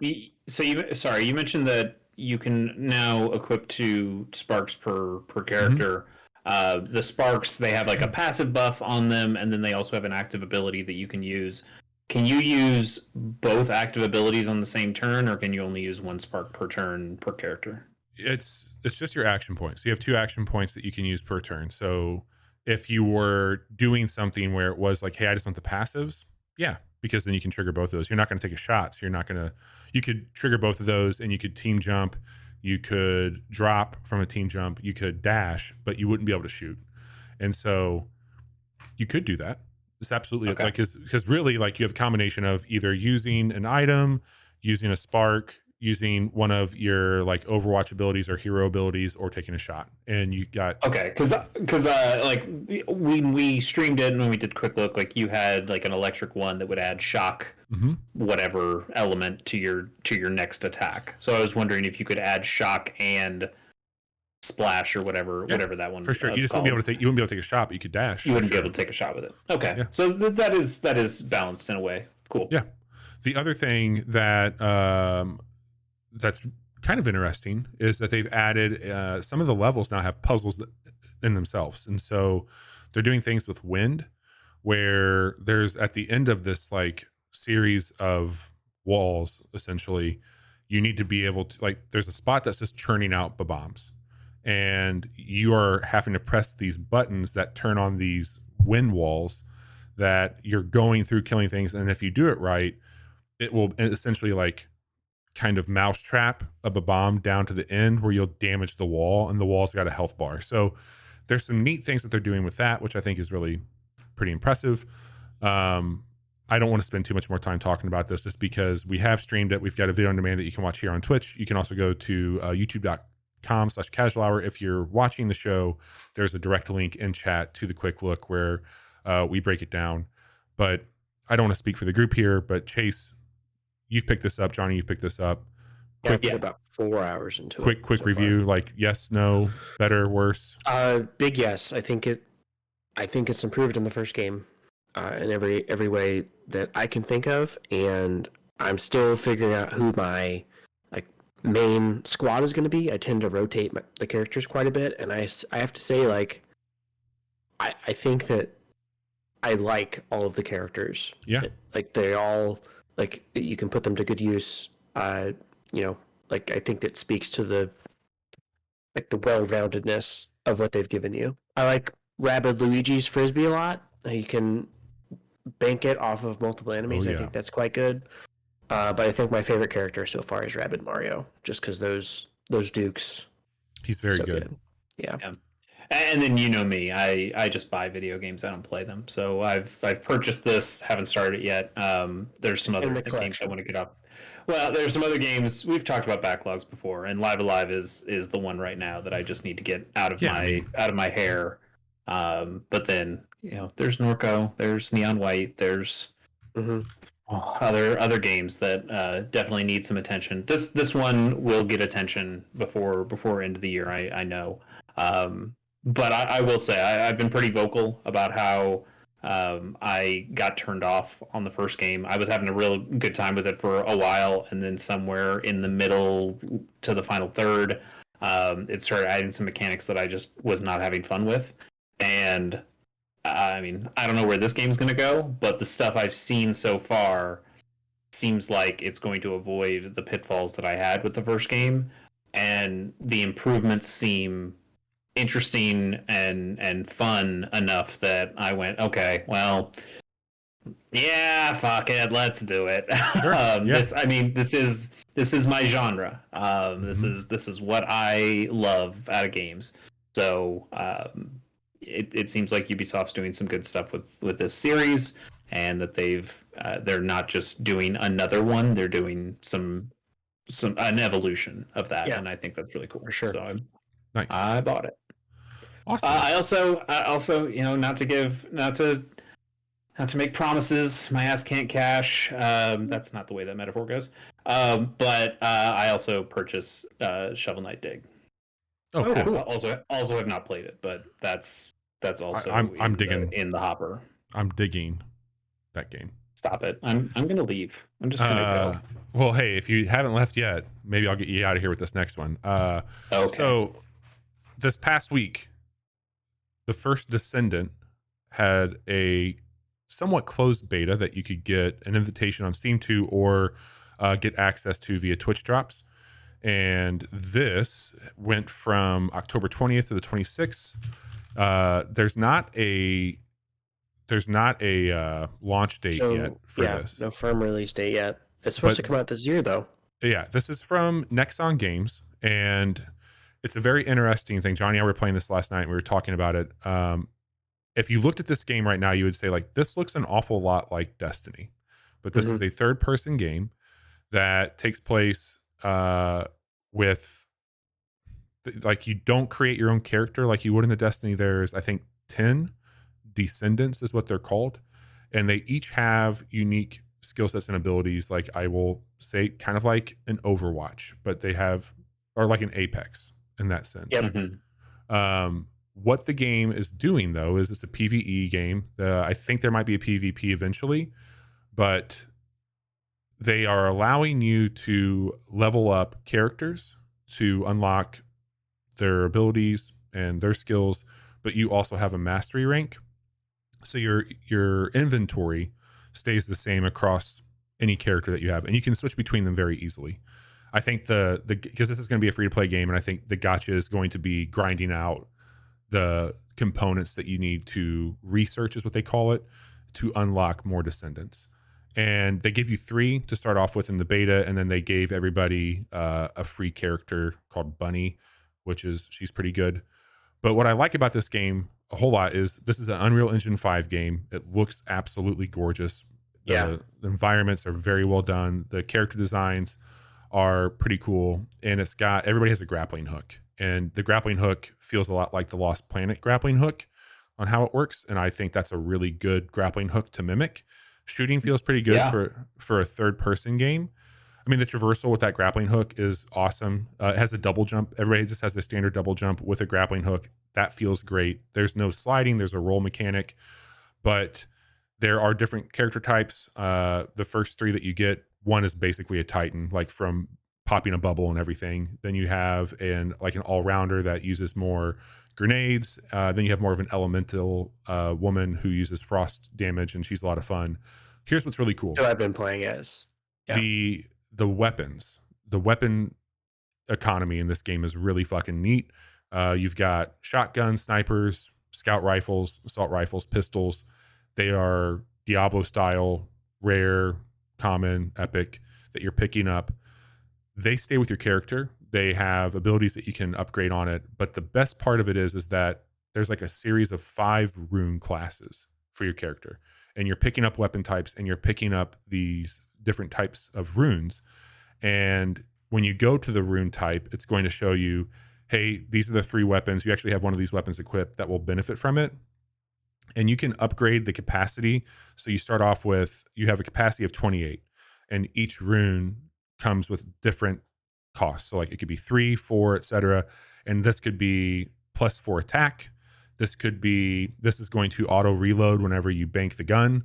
So you mentioned that you can now equip 2 sparks per character. The sparks, they have like a passive buff on them, and then they also have an active ability that you can use. Can you use both active abilities on the same turn, or can you only use 1 spark per turn per character? It's just your action points. So you have 2 action points that you can use per turn. So if you were doing something where it was like, hey, I just want the passives, yeah, because then you can trigger both of those. You're not going to take a shot, so you could trigger both of those, and you could team jump, you could drop from a team jump, you could dash, but you wouldn't be able to shoot. And so you could do that. It's absolutely Okay. like, because really, like, you have a combination of either using an item, using a spark, using one of your like Overwatch abilities or hero abilities, or taking a shot, and you got Okay, because like when we streamed it and when we did quick look, like you had like an electric one that would add shock, whatever element to your next attack. So I was wondering if you could add shock and splash or whatever that one for sure. You just called. wouldn't be able to take a shot, but you could dash. You wouldn't for be able to take a shot with it. Okay, Yeah. so that is balanced in a way. Cool. Yeah. The other thing that that's kind of interesting is that they've added some of the levels now have puzzles in themselves, and so they're doing things with wind, where there's at the end of this like series of walls, essentially, you need to be able to, like, there's a spot that's just churning out bombs, and you are having to press these buttons that turn on these wind walls that you're going through killing things, and if you do it right, it will essentially like kind of mousetrap a bomb down to the end where you'll damage the wall, and the wall's got a health bar. So there's some neat things that they're doing with that, which I think is really pretty impressive. I don't want to spend too much more time talking about this, just because we have streamed it. We've got a video on demand that you can watch here on Twitch. You can also go to youtube.com/casual hour. If you're watching the show, there's a direct link in chat to the quick look where we break it down. But I don't want to speak for the group here, but Chase, you've picked this up. Johnny, you've picked this up. Quick, about 4 hours into quick so review. far. Like, yes, no, better, worse. Big yes. I think it's improved in the first game, in every way that I can think of, and I'm still figuring out who my like main squad is going to be. I tend to rotate the characters quite a bit, and I have to say, like, I think that I like all of the characters. Yeah. Like, they all, like, you can put them to good use. Like, I think that speaks to the well-roundedness of what they've given you. I like Rabid Luigi's Frisbee a lot. You can bank it off of multiple enemies. Oh, yeah. I think that's quite good. But I think my favorite character so far is Rabid Mario, just because those dukes. He's very so good. Yeah. And then you know me, I just buy video games. I don't play them. So I've purchased this, haven't started it yet. There's some other games I want to get up. Well, there's some other games. We've talked about backlogs before, and Live Alive is the one right now that I just need to get out of my hair. But then, there's Norco, there's Neon White, there's other games that definitely need some attention. This one will get attention before end of the year. I know. But I will say I've been pretty vocal about how I got turned off on the first game. I was having a real good time with it for a while, and then somewhere in the middle to the final third, it started adding some mechanics that I just was not having fun with. And I mean, I don't know where this game's going to go, but the stuff I've seen so far seems like it's going to avoid the pitfalls that I had with the first game, and the improvements seem interesting and fun enough that I went, okay, well, Yeah, fuck it, let's do it. Sure. Yeah. This is my genre. Mhm. This is what I love out of games. So it seems like Ubisoft's doing some good stuff with this series, and that they're not just doing another one; they're doing some an evolution of that, Yeah, and I think that's really cool. for sure. So Nice. I bought it. Awesome. I also, not to make promises. My ass can't cash. That's not the way that metaphor goes. But I also purchased Shovel Knight Dig. Oh, Oh, cool. cool. Also have not played it, but that's also I'm digging. in the hopper. I'm digging that game. Stop it. I'm gonna leave. I'm just gonna Uh, go. well, hey, if you haven't left yet, maybe I'll get you out of here with this next one. Okay. So this past week, the First Descendant had a somewhat closed beta that you could get an invitation on Steam to, or get access to via Twitch drops. And this went from October 20th to the 26th. There's not a launch date yet for this. no firm release date yet. It's supposed to But come out this year, though. yeah, this is from Nexon Games, and it's a very interesting thing. Johnny and I were playing this last night, and we were talking about it. If you looked at this game right now, you would say, like, this looks an awful lot like Destiny. But this is a third-person game that takes place with, like, you don't create your own character like you would in a Destiny. There's, I think, 10 descendants is what they're called, and they each have unique skill sets and abilities. Like, I will say, kind of like an Overwatch, but they have, or like an Apex in that sense. Yep. What the game is doing, though, is it's a PvE game. I think there might be a PvP eventually, but they are allowing you to level up characters to unlock their abilities and their skills, but you also have a mastery rank. So your inventory stays the same across any character that you have, and you can switch between them very easily. I think the because this is going to be a free to play game, and I think the gotcha is going to be grinding out the components that you need to research, is what they call it, to unlock more descendants. And they give you 3 to start off with in the beta, and then they gave everybody a free character called Bunny, she's pretty good. But what I like about this game a whole lot is this is an Unreal Engine 5 game. It looks absolutely gorgeous. The environments are very well done. The character designs are pretty cool, and everybody has a grappling hook, and the grappling hook feels a lot like the Lost Planet grappling hook on how it works, and I think that's a really good grappling hook to mimic. Shooting feels pretty good for a third person game. I mean, the traversal with that grappling hook is awesome. It has a double jump. Everybody just has a standard double jump with a grappling hook. That feels great. There's no sliding. There's a roll mechanic, but there are different character types. The first 3 that you get, one is basically a Titan, like from popping a bubble and everything. Then you have an all-rounder that uses more grenades. Then you have more of an elemental woman who uses frost damage, and she's a lot of fun. Here's what's really cool. That I've been playing as. Yeah. The weapons, the weapon economy in this game is really fucking neat. You've got shotguns, snipers, scout rifles, assault rifles, pistols. They are Diablo style, rare, common, epic, that you're picking up. They stay with your character. They have abilities that you can upgrade on it. But the best part of it is that there's like a series of 5 rune classes for your character. And you're picking up weapon types, and you're picking up these different types of runes. And when you go to the rune type, it's going to show you, hey, these are the 3 weapons. You actually have one of these weapons equipped that will benefit from it. And you can upgrade the capacity. So you start off with, you have a capacity of 28, and each rune comes with different costs. So like it could be 3, 4, etc. And this could be +4 attack. This is going to auto reload whenever you bank the gun.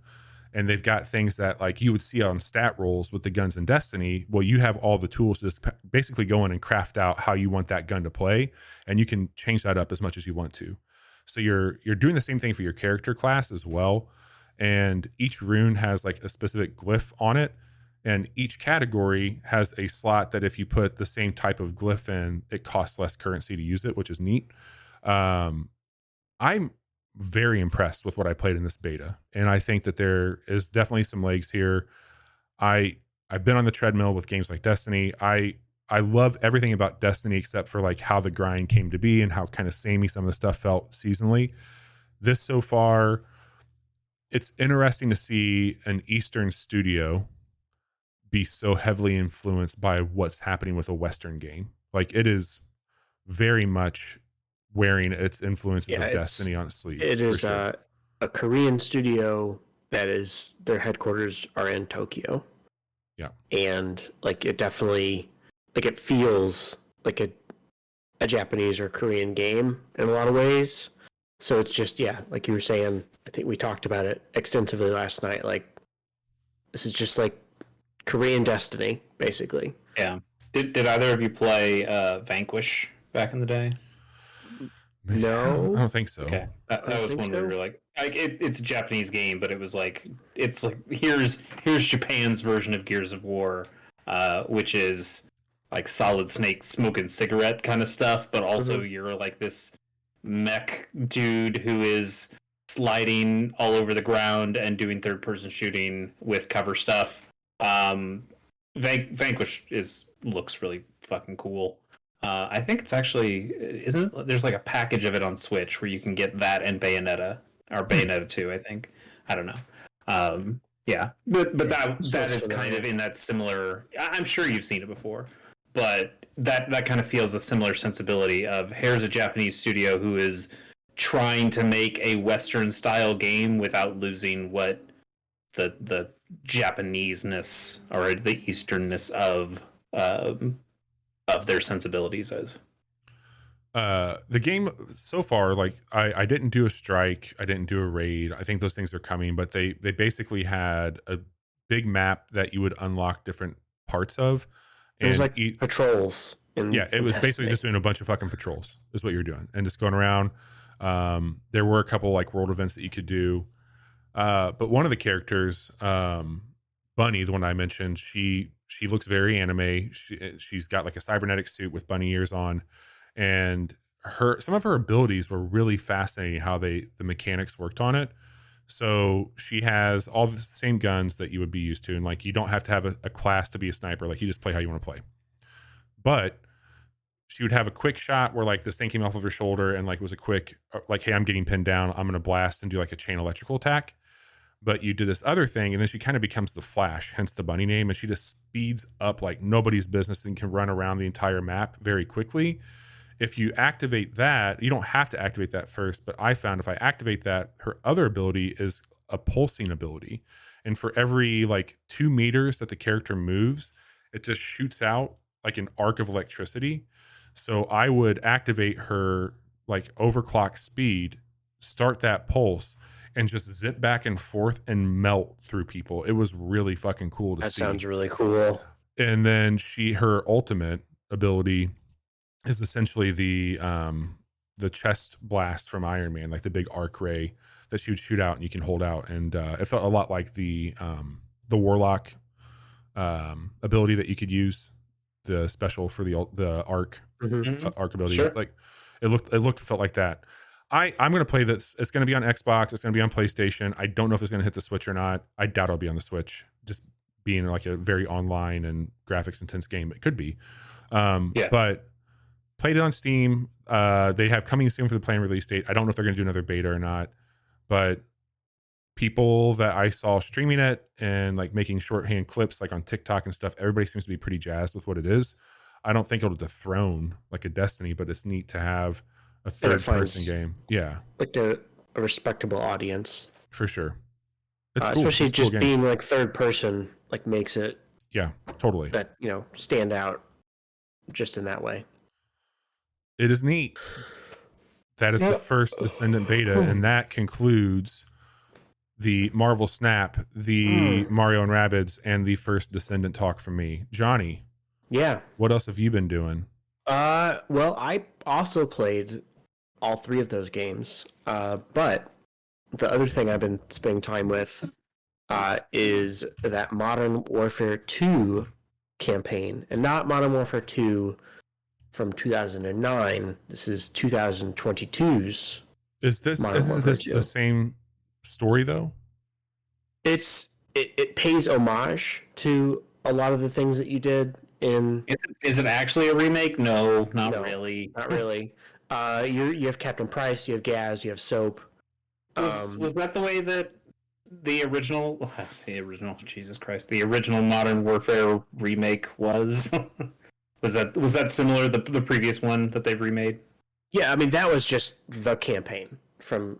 And they've got things that like you would see on stat rolls with the guns in Destiny. Well, you have all the tools to just basically go in and craft out how you want that gun to play, and you can change that up as much as you want to. So you're doing the same thing for your character class as well. And each rune has like a specific glyph on it, and each category has a slot that if you put the same type of glyph in, it costs less currency to use it, which is neat. I'm very impressed with what I played in this beta, and I think that there is definitely some legs here. I've been on the treadmill with games like Destiny. I love everything about Destiny except for like how the grind came to be and how kind of samey some of the stuff felt seasonally. This so far, it's interesting to see an Eastern studio be so heavily influenced by what's happening with a Western game. Like it is very much wearing its influences of Destiny on its sleeve. It is sure. A Korean studio that is their headquarters are in Tokyo. Yeah. And like it definitely like it feels like a Japanese or Korean game in a lot of ways. So it's just like you were saying, I think we talked about it extensively last night. Like this is just like Korean Destiny, basically. Yeah. Did either of you play Vanquish back in the day? No, I don't think so. Okay, that was one where we were like it's a Japanese game, but it was like it's like here's Japan's version of Gears of War, which is like Solid Snake smoking cigarette kind of stuff, but also you're like this mech dude who is sliding all over the ground and doing third person shooting with cover stuff. Vanquish looks really fucking cool. I think it's actually there's like a package of it on Switch where you can get that and Bayonetta or Bayonetta 2, I think. I don't know. Yeah, but that is kind of in that similar. I'm sure you've seen it before, but that kind of feels a similar sensibility of here's a Japanese studio who is trying to make a Western style game without losing what the Japaneseness or the Easternness of their sensibilities is. The game so far, like I didn't do a strike, I didn't do a raid. I think those things are coming, but they basically had a big map that you would unlock different parts of. It was like patrols. It was basically just doing a bunch of fucking patrols is what you're doing and just going around. There were a couple like world events that you could do. But one of the characters, Bunny, the one I mentioned, she looks very anime. She's got like a cybernetic suit with bunny ears on, and some of her abilities were really fascinating. How the mechanics worked on it. So she has all the same guns that you would be used to, and like you don't have to have a class to be a sniper. Like you just play how you want to play. But she would have a quick shot where like this thing came off of her shoulder, and like it was a quick like, hey, I'm getting pinned down. I'm gonna blast and do like a chain electrical attack. But you do this other thing, and then she kind of becomes the Flash, hence the bunny name, and she just speeds up like nobody's business and can run around the entire map very quickly. If you activate that, you don't have to activate that first, but I found if I activate that, her other ability is a pulsing ability. And for every like 2 meters that the character moves, it just shoots out like an arc of electricity. So I would activate her like overclock speed, start that pulse, and just zip back and forth and melt through people. It was really fucking cool to see. That sounds really cool. And then her ultimate ability is essentially the chest blast from Iron Man, like the big arc ray that she would shoot out and you can hold out. And it felt a lot like the Warlock ability that you could use, the special for the arc arc ability. Sure. Like felt like that. I'm going to play this. It's going to be on Xbox. It's going to be on PlayStation. I don't know if it's going to hit the Switch or not. I doubt it'll be on the Switch, just being like a very online and graphics intense game. It could be. But played it on Steam. They have coming soon for the planned release date. I don't know if they're going to do another beta or not, but people that I saw streaming it and like making shorthand clips like on TikTok and stuff, everybody seems to be pretty jazzed with what it is. I don't think it'll dethrone like a Destiny, but it's neat to have a third person game. Yeah. Like a respectable audience. For sure. It's cool. Especially it's just being like third person, like makes it. Yeah, totally. That, stand out just in that way. It is neat. That is the first Descendant beta, and that concludes the Marvel Snap, the Mario and Rabbids, and the first Descendant talk from me. Johnny. Yeah. What else have you been doing? Well, I also played all 3 of those games. But the other thing I've been spending time with is that Modern Warfare 2 campaign, and not Modern Warfare 2 from 2009. This is 2022's Modern isn't Warfare this 2. the same story though? It pays homage to a lot of the things that you did in. Is it actually a remake? No, not No, really. Not really. You have Captain Price, you have Gaz, you have Soap. Was that the way that the original Jesus Christ, the original Modern Warfare remake was? Was that similar to the previous one that they've remade? Yeah, I mean that was just the campaign from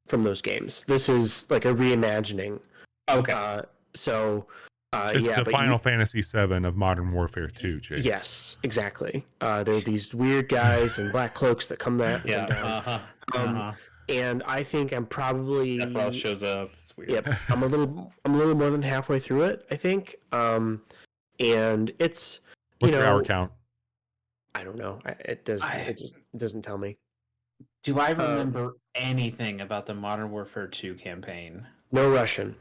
those games. This is like a reimagining. Okay. It's Yeah, the but Final Fantasy VII of Modern Warfare 2, Chase. Yes, exactly. There are these weird guys in black cloaks that come down. And I think I'm probably Sephiroth shows up. It's weird. Yep, I'm a little more than halfway through it, I think. And it's What's your hour count? I don't know. It just doesn't tell me. Do I remember anything about the Modern Warfare 2 campaign? No Russian.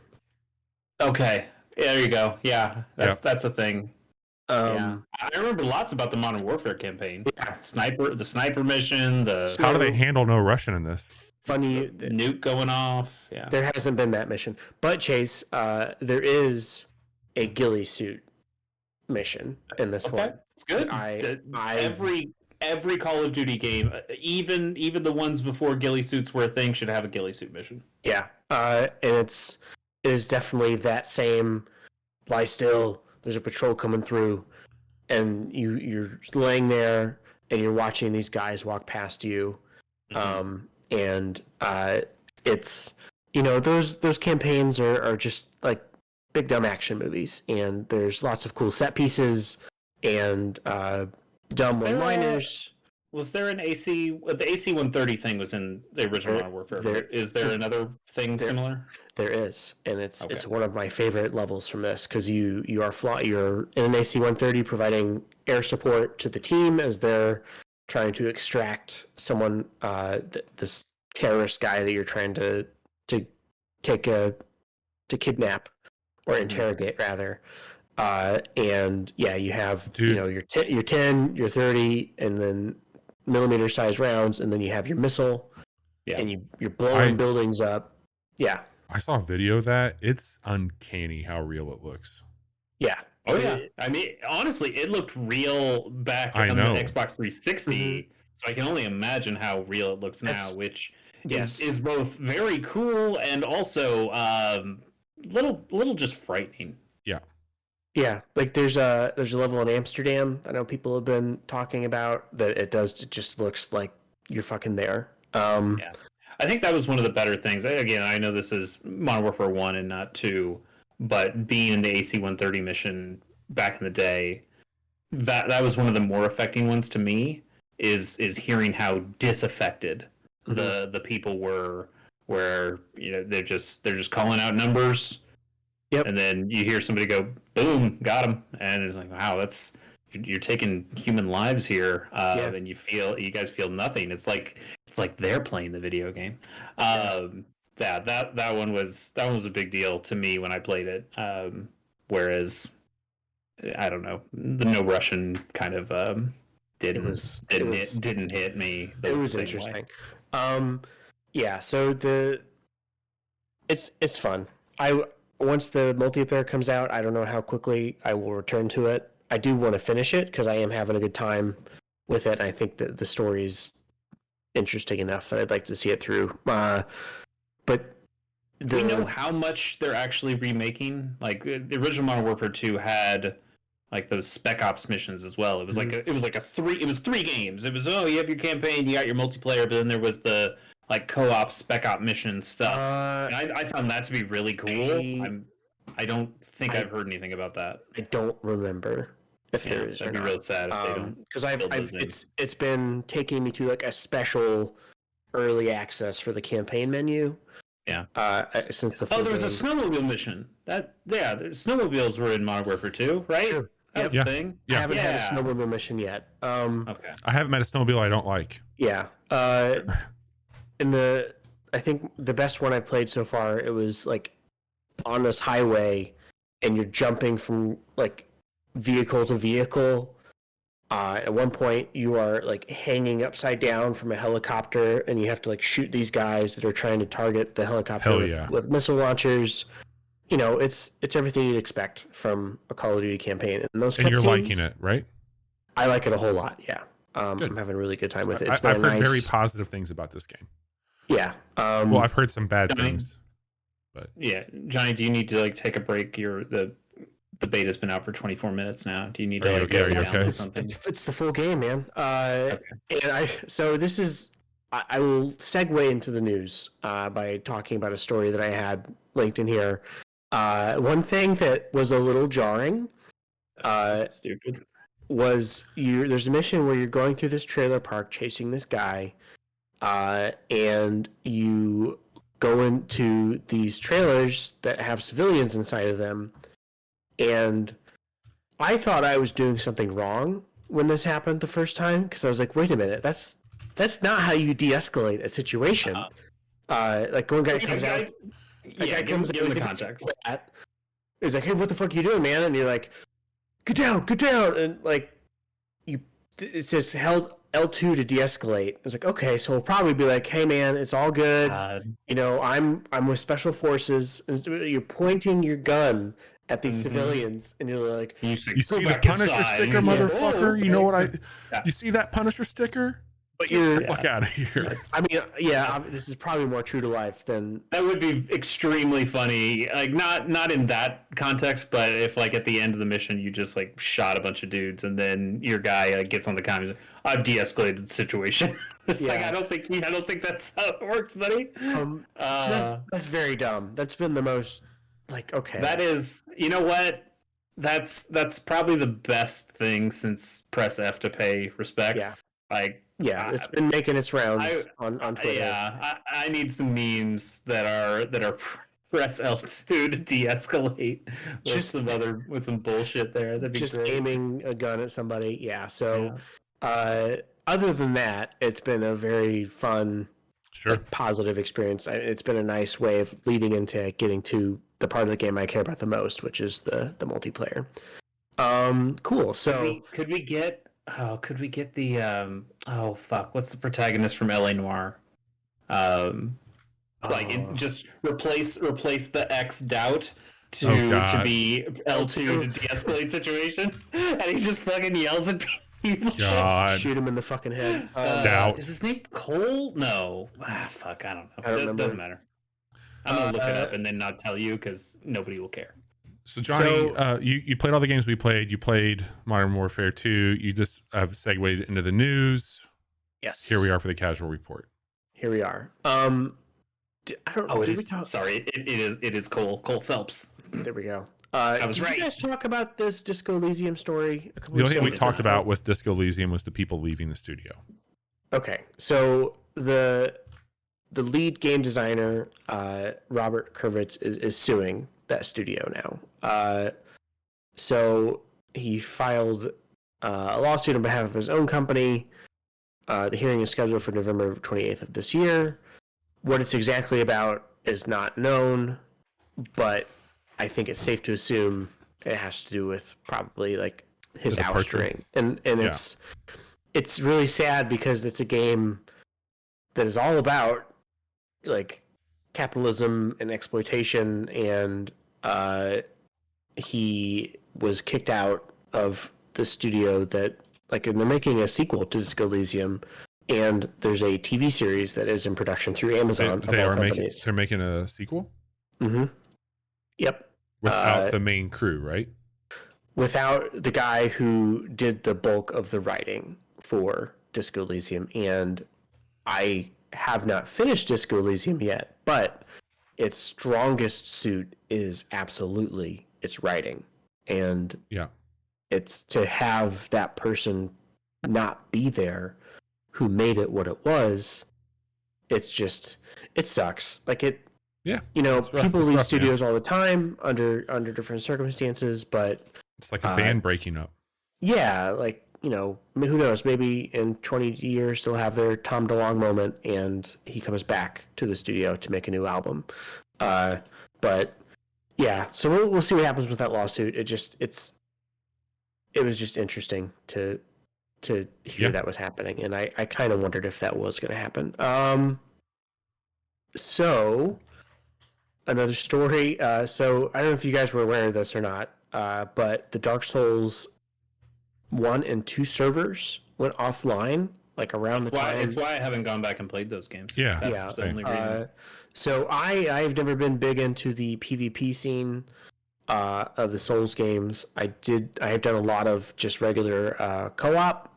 Okay. Yeah, there you go. Yeah, that's a thing. Yeah. I remember lots about the Modern Warfare campaign. Yeah. The sniper mission, How do they handle no Russian in this? Funny nuke going off. Yeah. There hasn't been that mission. But Chase, there is a ghillie suit mission in this one. It's good. Every Call of Duty game, even the ones before ghillie suits were a thing, should have a ghillie suit mission. Yeah. And it is definitely that same lie still, there's a patrol coming through, and you're laying there and you're watching these guys walk past you. And it's those campaigns are just like big dumb action movies, and there's lots of cool set pieces and dumb one-liners. Was there an AC? The AC-130 thing was in the original Modern Warfare. Is there another thing similar? There is, and it's one of my favorite levels from this, because you're in an AC-130 providing air support to the team as they're trying to extract someone, this terrorist guy that you're trying to kidnap or interrogate rather. And yeah, you have your 10, your 30, and then millimeter size rounds, and then you have your missile, and you're blowing buildings up. Yeah, I saw a video of that. It's uncanny how real it looks. Yeah. Oh yeah. I mean, honestly, it looked real back on the Xbox 360. So I can only imagine how real it looks now, which is both very cool and also little just frightening. Yeah. Yeah, like there's a level in Amsterdam I know people have been talking about that it just looks like you're fucking there. Yeah. I think that was one of the better things. Again, I know this is Modern Warfare 1 and not 2, but being in the AC-130 mission back in the day, that was one of the more affecting ones to me, is hearing how disaffected the people were, where they're just calling out numbers. Yep. And then you hear somebody go, boom, got him. And it's like, wow, you're taking human lives here. And you guys feel nothing. It's like they're playing the video game. That one was a big deal to me when I played it. Whereas, I don't know, the no Russian kind of didn't hit me. It was interesting. Yeah. So it's fun. Once the multiplayer comes out, I don't know how quickly I will return to it. I do want to finish it because I am having a good time with it. And I think that the story is interesting enough that I'd like to see it through. But do we know how much they're actually remaking? Like the original Modern Warfare 2 had like those Spec Ops missions as well. It was it was 3 games. It was you have your campaign, you got your multiplayer, but then there was the like co-op Spec Op mission stuff. I found that to be really cool. I don't think I've heard anything about that. I don't remember if there is. That'd be real sad if they don't. Because it's been taking me to like a special early access for the campaign menu. Yeah. Since the there was a snowmobile mission. Snowmobiles were in Modern Warfare 2, right? Sure. That's a thing. I haven't had a snowmobile mission yet. Okay. I haven't met a snowmobile I don't like. Yeah. I think the best one I've played so far, it was like on this highway and you're jumping from like vehicle to vehicle At one point, you are like hanging upside down from a helicopter, and you have to like shoot these guys that are trying to target the helicopter Hell with, yeah. with missile launchers. You know, it's everything you'd expect from a Call of Duty campaign. And those And you're cutscenes, liking it, right? I like it a whole lot. Yeah, Good. I'm having a really good time with it. It's I've been a heard very nice, positive things about this game. yeah. Well, I've heard some bad Johnny? things, but Yeah, Johnny, do you need to like take a break? The beta's been out for 24 minutes now. Do you need Are to you like okay? go Are you down okay? or something? It's the full game, man. And so this is I will segue into the news by talking about a story that I had linked in here. One thing that was a little jarring Stupid. was there's a mission where you're going through this trailer park chasing this guy, and you go into these trailers that have civilians inside of them, and I thought I was doing something wrong when this happened the first time, because I was like, wait a minute, that's not how you de-escalate a situation. Like one guy comes out, give him the context. He's like, hey, what the fuck are you doing, man? And you're like, get down, and like it says held L2 to de-escalate. It's like, okay, so we'll probably be like, hey man, it's all good. You know, I'm with special forces. And you're pointing your gun at these civilians, and you're like, you see the Punisher sticker, motherfucker? You know what you see that Punisher sticker? But Get the fuck out of here. I mean, yeah, this is probably more true to life than that would be extremely funny. Like not in that context, but if like at the end of the mission you just like shot a bunch of dudes and then your guy like, gets on the comments, I've de-escalated the situation. It's like I don't think that's how it works, buddy. So that's very dumb. That's been the most like okay. That is, you know what? That's probably the best thing since press F to pay respects. Yeah. Like yeah, it's been making its rounds on Twitter. Yeah, I need some memes that are press L2 to de-escalate with some bullshit there. That'd be just great. aiming a gun at somebody. Yeah. So, other than that, it's been a very fun, like, positive experience. It's been a nice way of leading into getting to the part of the game I care about the most, which is the multiplayer. Cool. So could we get the what's the protagonist from LA Noire? Just replace the X doubt to be L2 to de-escalate situation, and he just fucking yells at people. God. Shoot him in the fucking head. Doubt. Is his name Cole? No. Fuck, I don't know. I don't remember. Doesn't matter. I'm gonna look it up and then not tell you because nobody will care. So Johnny, you played all the games we played. You played Modern Warfare 2. You just have segued into the news. Yes. Here we are for the casual report. Here we are. I don't. Oh, it is. Sorry, it is Cole Phelps. There we go. I was did right. you guys talk about this Disco Elysium story? The only thing we talked about with Disco Elysium was the people leaving the studio. Okay, so the lead game designer, Robert Kurvitz, is suing that studio now. So he filed a lawsuit on behalf of his own company. The hearing is scheduled for November 28th of this year. What it's exactly about is not known, but I think it's safe to assume it has to do with probably like his outstring. And it's really sad because it's a game that is all about like capitalism and exploitation, and he was kicked out of the studio that and they're making a sequel to Disco Elysium, and there's a TV series that is in production through Amazon. They're making a sequel? Mm-hmm. Yep. Without the main crew, right? Without the guy who did the bulk of the writing for Disco Elysium, and I have not finished Disco Elysium yet, but its strongest suit is absolutely its writing. And it's to have that person not be there who made it what it was. It sucks. People leave studios all the time under different circumstances, but it's like a band breaking up. Yeah, who knows? Maybe in 20 years they'll have their Tom DeLonge moment, and he comes back to the studio to make a new album. But yeah, so we'll see what happens with that lawsuit. It was just interesting to to hear that was happening, and I kind of wondered if that was going to happen. So another story. So I don't know if you guys were aware of this or not, but the Dark Souls 1 and 2 servers went offline like around the time. It's why I haven't gone back and played those games. Yeah, that's the only reason. So I've never been big into the PvP scene of the Souls games. I have done a lot of just regular co-op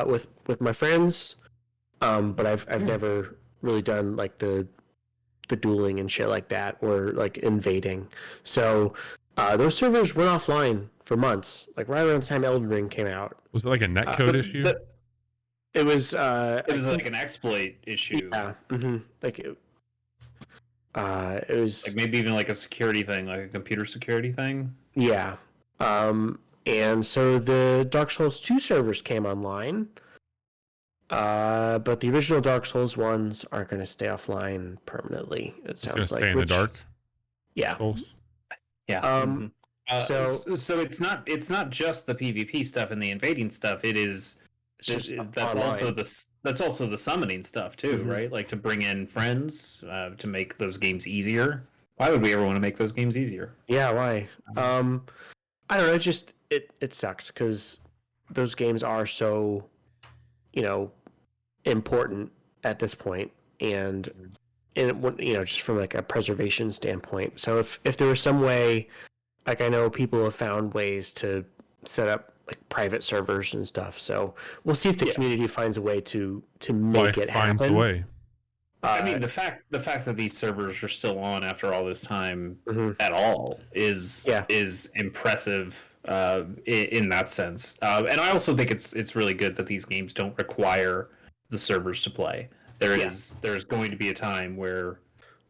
with my friends, but I've never really done like the dueling and shit like that, or like invading. So those servers went offline for months, like right around the time Elden Ring came out. Was it like a netcode issue? It was like an exploit issue. Yeah. Mm-hmm. Like it was like maybe even like a security thing, like a computer security thing. Yeah. And so the Dark Souls 2 servers came online. But the original Dark Souls ones aren't going to stay offline permanently. It's going to stay in the dark. Yeah. Souls. Yeah. So it's not just the PvP stuff and the invading stuff. It is that's also the summoning stuff too, right? Like to bring in friends to make those games easier. Why would we ever want to make those games easier? Yeah, why? I don't know. It just it sucks because those games are so, important at this point, and just from like a preservation standpoint. So if there was some way, like I know people have found ways to set up like private servers and stuff. So we'll see if the community finds a way to make it happen. Finds a way. I mean, the fact that these servers are still on after all this time at all is impressive in that sense. And I also think it's really good that these games don't require the servers to play. There's going to be a time where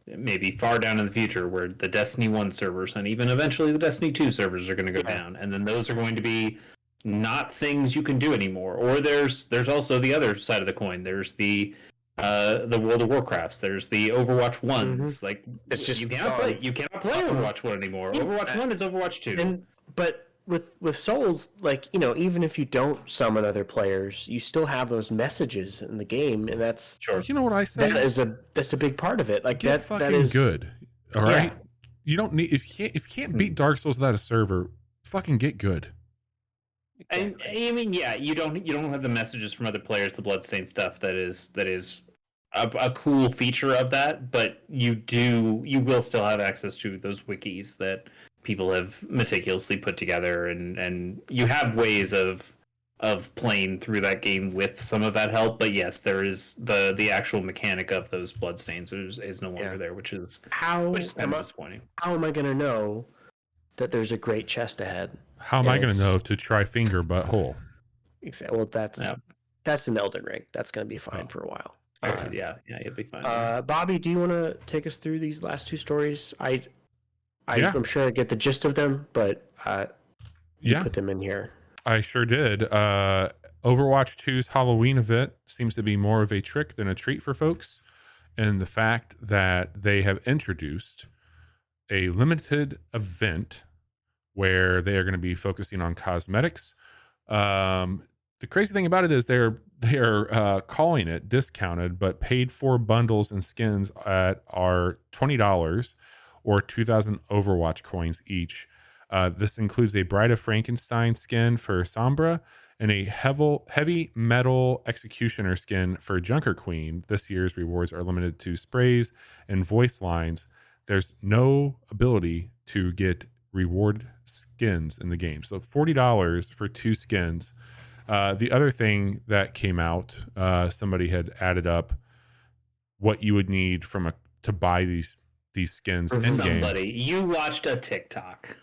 maybe far down in the future where the Destiny 1 servers and even eventually the Destiny 2 servers are going to go down, and then those are going to be not things you can do anymore. Or there's also the other side of the coin. There's the World of Warcrafts. There's the Overwatch ones. Like it's just you cannot play Overwatch 1 anymore. Overwatch 1 is Overwatch 2. But with Souls, like even if you don't summon other players, you still have those messages in the game, and that's sure. You know what I say? That's a big part of it. Like Get that is good. All right. You don't need if you can't beat Dark Souls without a server, fucking get good. Exactly. And I mean, you don't have the messages from other players, the Bloodstained stuff that is a cool feature of that, but you will still have access to those wikis that people have meticulously put together, and you have ways of playing through that game with some of that help. But yes, there is the actual mechanic of those bloodstains is no longer there, which is kind of disappointing. How am I going to know that there's a great chest ahead? How am I going to know to try finger butthole? Exactly. Well, that's an Elden Ring. That's going to be fine for a while. Yeah, you'll be fine. Bobby, do you want to take us through these last two stories? I'm sure I get the gist of them, but you put them in here. I sure did. Overwatch 2's Halloween event seems to be more of a trick than a treat for folks, and the fact that they have introduced a limited event where they are going to be focusing on cosmetics. The crazy thing about it is they're calling it discounted, but paid for bundles and skins are $20 or 2,000 Overwatch coins each. This includes a Bride of Frankenstein skin for Sombra and a heavy metal executioner skin for Junker Queen. This year's rewards are limited to sprays and voice lines. There's no ability to get reward skins in the game. So $40 for 2 skins. The other thing that came out, somebody had added up what you would need to buy these skins in game. You watched a TikTok.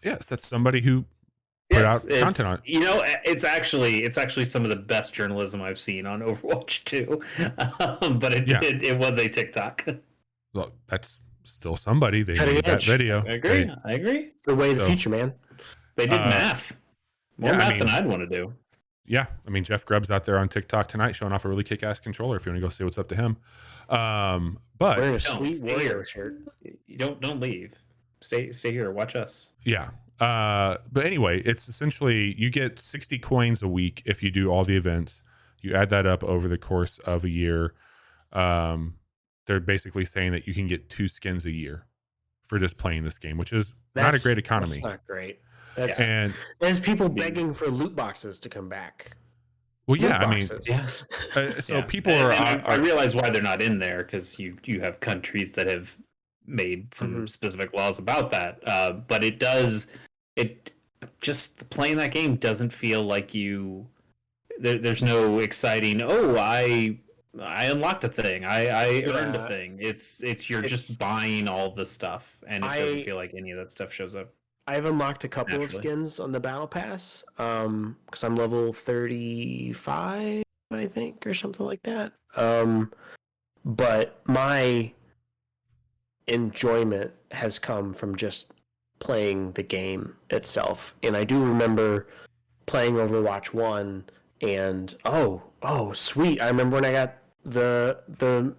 Yes, that's somebody who put out content on it. It's actually some of the best journalism I've seen on Overwatch 2. But it was a TikTok. Well, that's still somebody. They made that video. I agree. The way of the future, man. They did math. More math than I'd want to do. Yeah, I mean, Jeff Grubb's out there on TikTok tonight showing off a really kick-ass controller if you want to go see what's up to him. But wearing a sweet warrior shirt. You don't leave. Stay here. Watch us. Yeah. But anyway, it's essentially you get 60 coins a week if you do all the events. You add that up over the course of a year. They're basically saying that you can get 2 skins a year for just playing this game, which is not a great economy. That's not great. That's, And there's people begging for loot boxes to come back. well, yeah, Loot I mean, boxes. so Yeah. people And I are realize why they're not in there because you have countries that have made some specific laws about that. But it just playing that game doesn't feel like there's no exciting. Oh, I unlocked a thing. I earned a thing. It's you're just buying all the stuff, and it doesn't feel like any of that stuff shows up. I've unlocked a couple of Naturally. skins on the battle pass, because I'm level 35, I think, or something like that. But my enjoyment has come from just playing the game itself. And I do remember playing Overwatch 1 and oh sweet. I remember when I got the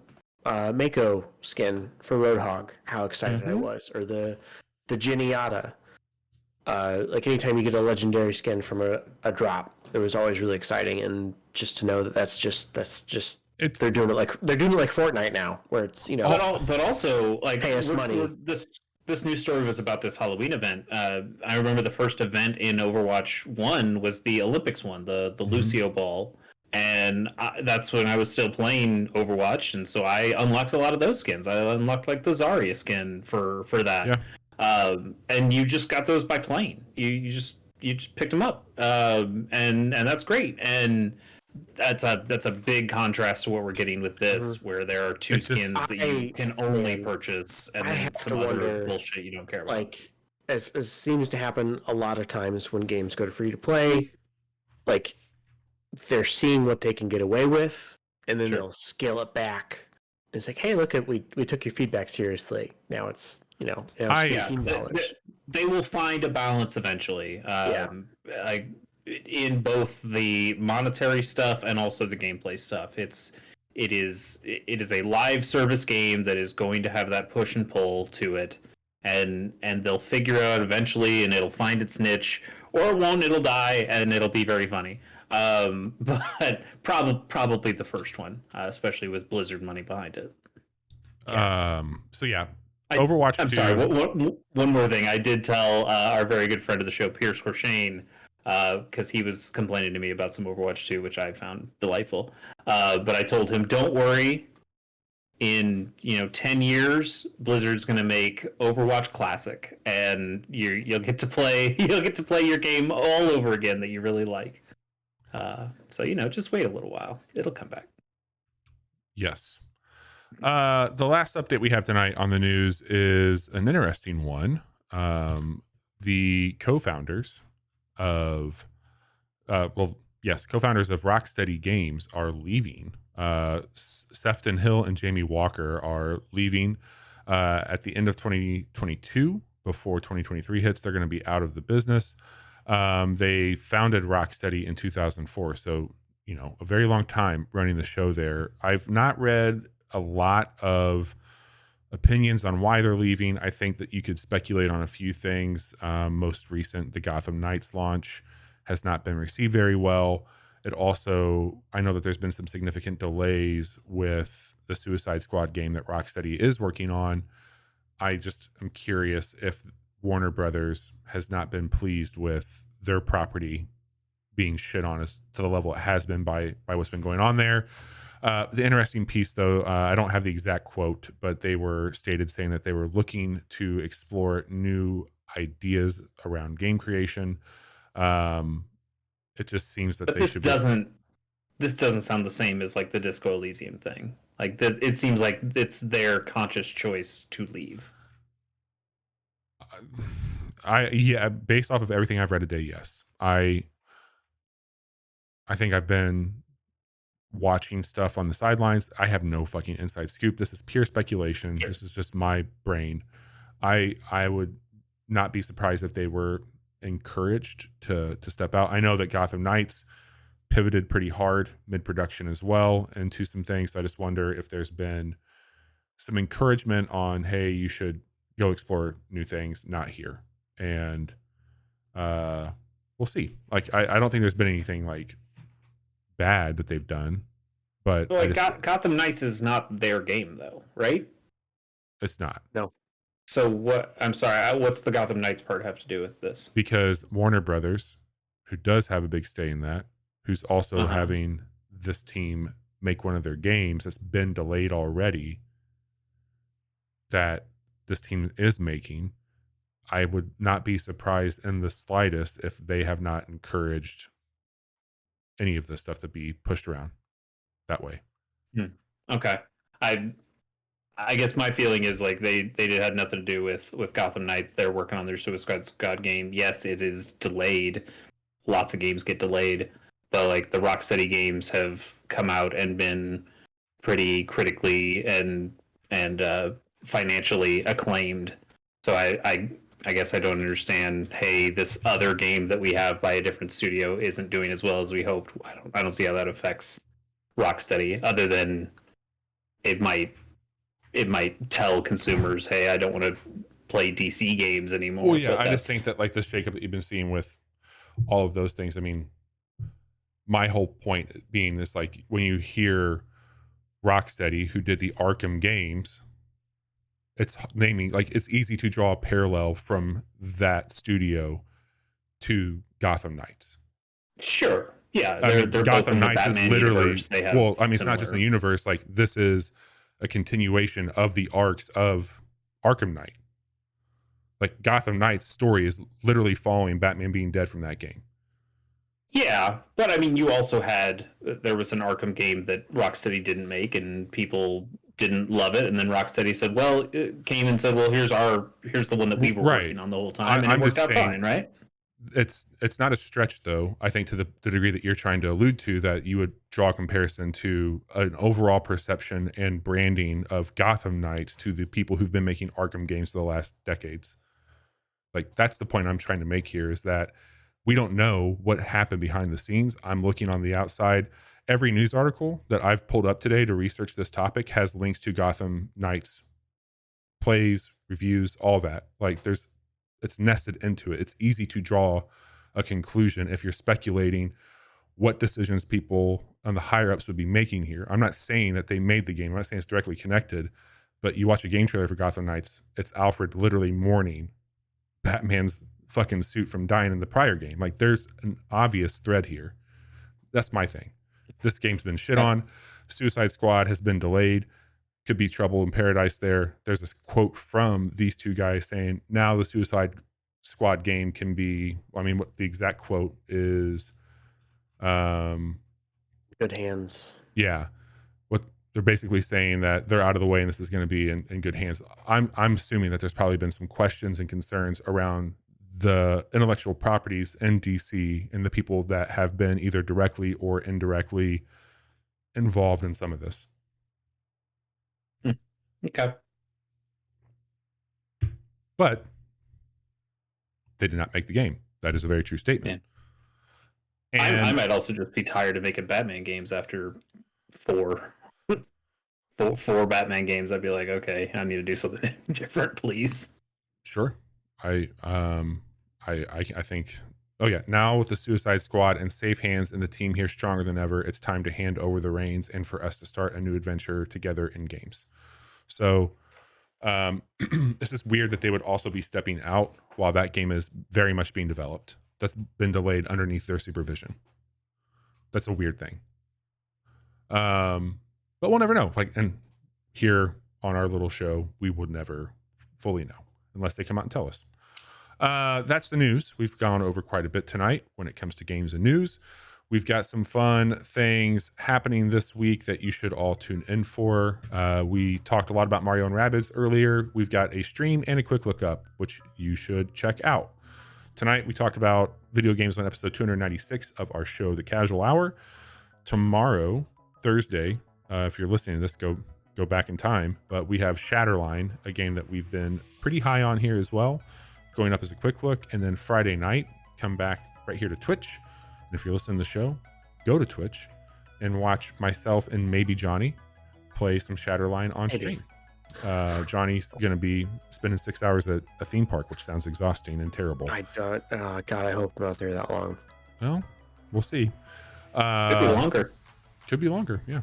Mako skin for Roadhog, how excited I was, or the Geniata. Like anytime you get a legendary skin from a drop, it was always really exciting, and just to know that that's just it's they're doing it like Fortnite now, where it's But also like pay us money. This news story was about this Halloween event. I remember the first event in Overwatch 1 was the Olympics one, the Lucio Ball. And that's when I was still playing Overwatch, and so I unlocked a lot of those skins. I unlocked like the Zarya skin for that. Yeah. And you just got those by playing. You just picked them up, and that's great. And that's a big contrast to what we're getting with this, where there are 2 skins that you can only purchase, and then some other bullshit you don't care about. Like as seems to happen a lot of times when games go to free to play, like they're seeing what they can get away with, and then they'll scale it back. It's like, hey, look at we took your feedback seriously. Now it's $15. They will find a balance eventually. In both the monetary stuff and also the gameplay stuff. It is a live service game that is going to have that push and pull to it, and they'll figure it out eventually, and it'll find its niche, or it won't. It'll die, and it'll be very funny. But probably the first one, especially with Blizzard money behind it. So yeah, Overwatch 2. I'm sorry. One more thing. I did tell our very good friend of the show, Pierce Corshane, because he was complaining to me about some Overwatch 2, which I found delightful. But I told him, don't worry. In 10 years, Blizzard's going to make Overwatch Classic, and you'll get to play your game all over again that you really like. So just wait a little while. It'll come back. Yes. The last update we have tonight on the news is an interesting one. The co-founders of Rocksteady Games are leaving. Sefton Hill and Jamie Walker are leaving at the end of 2022. Before 2023 hits, they're going to be out of the business. They founded Rocksteady in 2004, so a very long time running the show there. I've not read a lot of opinions on why they're leaving. I think that you could speculate on a few things. Most recent, the Gotham Knights launch has not been received very well. It also, I know that there's been some significant delays with the Suicide Squad game that Rocksteady is working on. I just am curious if Warner Brothers has not been pleased with their property being shit on us to the level it has been by what's been going on there. The interesting piece, though, I don't have the exact quote, but they were stated saying that they were looking to explore new ideas around game creation. It just seems that this doesn't sound the same as like the Disco Elysium thing. Like it seems like it's their conscious choice to leave. Based off of everything I've read today, yes. I think I've been watching stuff on the sidelines. I have no fucking inside scoop. This is pure speculation. Sure. This is just my brain. I would not be surprised if they were encouraged to step out. I know that Gotham Knights pivoted pretty hard mid-production as well into some things. So I just wonder if there's been some encouragement on, hey, you should go explore new things, not here. And We'll see. Like, I don't think there's been anything like bad that they've done, but Well, like Gotham Knights is not their game though, right? it's not. No. So what? I'm sorry. What's the Gotham Knights part have to do with this? Because Warner Brothers, who does have a big stay in that, who's also having this team make one of their games that's been delayed already, that this team is making, I would not be surprised in the slightest if they have not encouraged any of this stuff to be pushed around that way. Okay. I guess my feeling is like they had nothing to do with Gotham Knights. They're working on their Suicide Squad game. Yes, it is delayed. Lots of games get delayed, but like the Rocksteady games have come out and been pretty critically and financially acclaimed. So I guess I don't understand. Hey, this other game that we have by a different studio isn't doing as well as we hoped. I don't see how that affects Rocksteady, other than it might tell consumers, hey, I don't want to play DC games anymore. Well, yeah, I just think that like the shakeup that you've been seeing with all of those things. I mean, my whole point being is like when you hear Rocksteady, who did the Arkham games, it's naming like it's easy to draw a parallel from that studio to Gotham Knights. Sure. Yeah, they're Gotham Knights is literally well. I mean, it's not just in the universe. Like this is a continuation of the arcs of Arkham Knight. Like Gotham Knight's story is literally following Batman being dead from that game. Yeah, but I mean, you also there was an Arkham game that Rocksteady didn't make, and people didn't love it, and then Rocksteady said, "Well, it came and said, well, here's the one that we were working on the whole time, and it worked out fine, right?" It's not a stretch, though. I think to the degree that you're trying to allude to, that you would draw a comparison to an overall perception and branding of Gotham Knights to the people who've been making Arkham games for the last decades. Like that's the point I'm trying to make here, is that we don't know what happened behind the scenes. I'm looking on the outside. Every news article that I've pulled up today to research this topic has links to Gotham Knights plays, reviews, all that. Like it's nested into it. It's easy to draw a conclusion if you're speculating what decisions people on the higher ups would be making here. I'm not saying that they made the game. I'm not saying it's directly connected, but you watch a game trailer for Gotham Knights, it's Alfred literally mourning Batman's fucking suit from dying in the prior game. Like there's an obvious thread here. That's my thing. This game's been shit on. Suicide Squad has been delayed. Could be trouble in paradise there. There's this quote from these two guys saying now the Suicide Squad game can be, I mean, what the exact quote is, good hands. Yeah. What they're basically saying that they're out of the way and this is going to be in good hands. I'm assuming that there's probably been some questions and concerns around the intellectual properties in DC and the people that have been either directly or indirectly involved in some of this. Okay. But they did not make the game. That is a very true statement. Yeah. And I might also just be tired of making Batman games after four Batman games. I'd be like, okay, I need to do something different, please. Sure. I think, oh yeah, now with the Suicide Squad in safe hands and the team here stronger than ever, it's time to hand over the reins and for us to start a new adventure together in games. So it's just weird that they would also be stepping out while that game is very much being developed. That's been delayed underneath their supervision. That's a weird thing. But we'll never know. Like, and here on our little show, we would never fully know unless they come out and tell us. That's the news. We've gone over quite a bit tonight when it comes to games and news. We've got some fun things happening this week that you should all tune in for. We talked a lot about Mario and Rabbids earlier. We've got a stream and a quick lookup, which you should check out. Tonight, we talked about video games on episode 296 of our show, The Casual Hour. Tomorrow, Thursday, if you're listening to this, go back in time. But we have Shatterline, a game that we've been pretty high on here as well, going up as a quick look. And then Friday night, come back right here to Twitch. And if you're listening to the show, go to Twitch and watch myself and maybe Johnny play some Shatterline on stream. Johnny's going to be spending 6 hours at a theme park, which sounds exhausting and terrible. I don't. God, I hope I'm not there that long. Well, we'll see. Could be longer. Could be longer, yeah.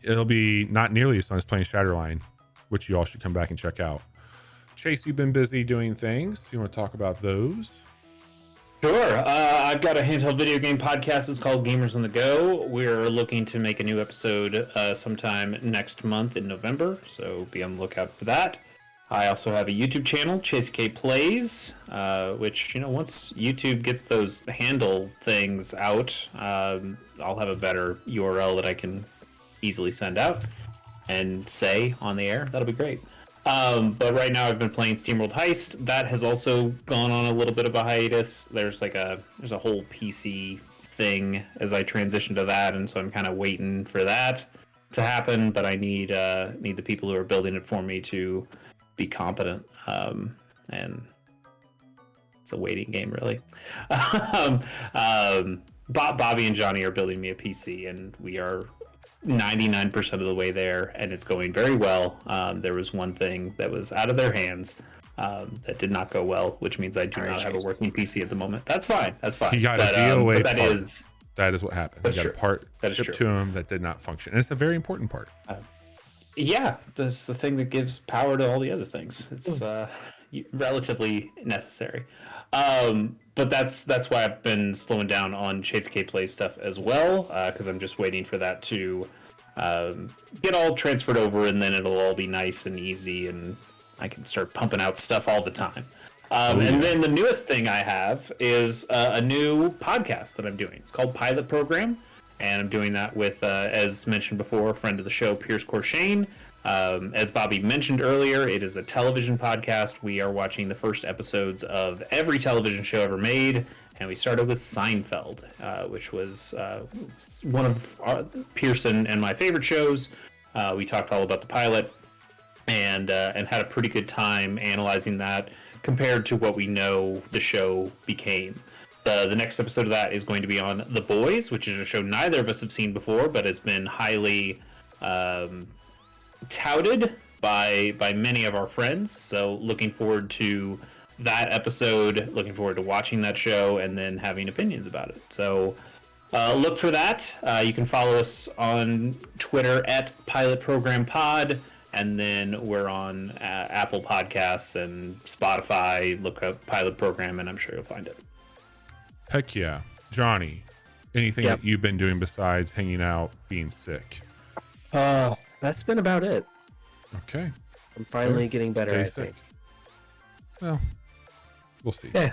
It'll be not nearly as fun as playing Shatterline, which you all should come back and check out. Chase, you've been busy doing things. You want to talk about those? Sure. I've got a handheld video game podcast. It's called Gamers on the Go. We're looking to make a new episode sometime next month in November, so be on the lookout for that. I also have a YouTube channel, Chase K Plays, which, once YouTube gets those handle things out, I'll have a better URL that I can easily send out and say on the air. That'll be great. But right now I've been playing SteamWorld Heist. That has also gone on a little bit of a hiatus. There's a whole PC thing as I transition to that, and so I'm kind of waiting for that to happen. But I need the people who are building it for me to be competent, and it's a waiting game, really. Bobby and Johnny are building me a PC, and we are 99% of the way there, and it's going very well. There was one thing that was out of their hands that did not go well, which means I do not have a working PC at the moment. That's fine. You got a DOA part. That is what happened. That's you got true. a part That is shipped true. to him that did not function, and it's a very important part. Yeah, that's the thing that gives power to all the other things. It's relatively necessary. But that's why I've been slowing down on Chase K Play stuff as well, because I'm just waiting for that to get all transferred over, and then it'll all be nice and easy, and I can start pumping out stuff all the time. And then the newest thing I have is a new podcast that I'm doing. It's called Pilot Program, and I'm doing that with, as mentioned before, a friend of the show, Pierce Corshane. As Bobby mentioned earlier, it is a television podcast. We are watching the first episodes of every television show ever made, and we started with Seinfeld, which was one of Pearson and my favorite shows. We talked all about the pilot and had a pretty good time analyzing that compared to what we know the show became. The next episode of that is going to be on The Boys, which is a show neither of us have seen before, but has been highly touted by many of our friends. So looking forward to that episode, looking forward to watching that show, and then having opinions about it. So look for that. You can follow us on Twitter at Pilot Program Pod, and then we're on Apple Podcasts and Spotify. Look up Pilot Program, and I'm sure you'll find it. Heck yeah. Johnny, anything that you've been doing besides hanging out, being sick? That's been about it. Okay. I'm finally getting better, Stay I sick. think. Well, we'll see. Yeah.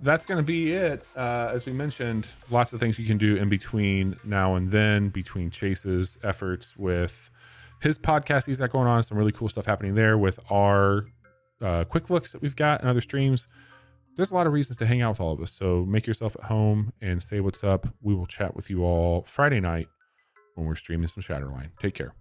That's going to be it. As we mentioned, lots of things you can do in between now and then, between Chase's efforts with his podcast he's got going on. Some really cool stuff happening there with our quick looks that we've got and other streams. There's a lot of reasons to hang out with all of us. So make yourself at home and say what's up. We will chat with you all Friday night when we're streaming some Shatterline. Take care.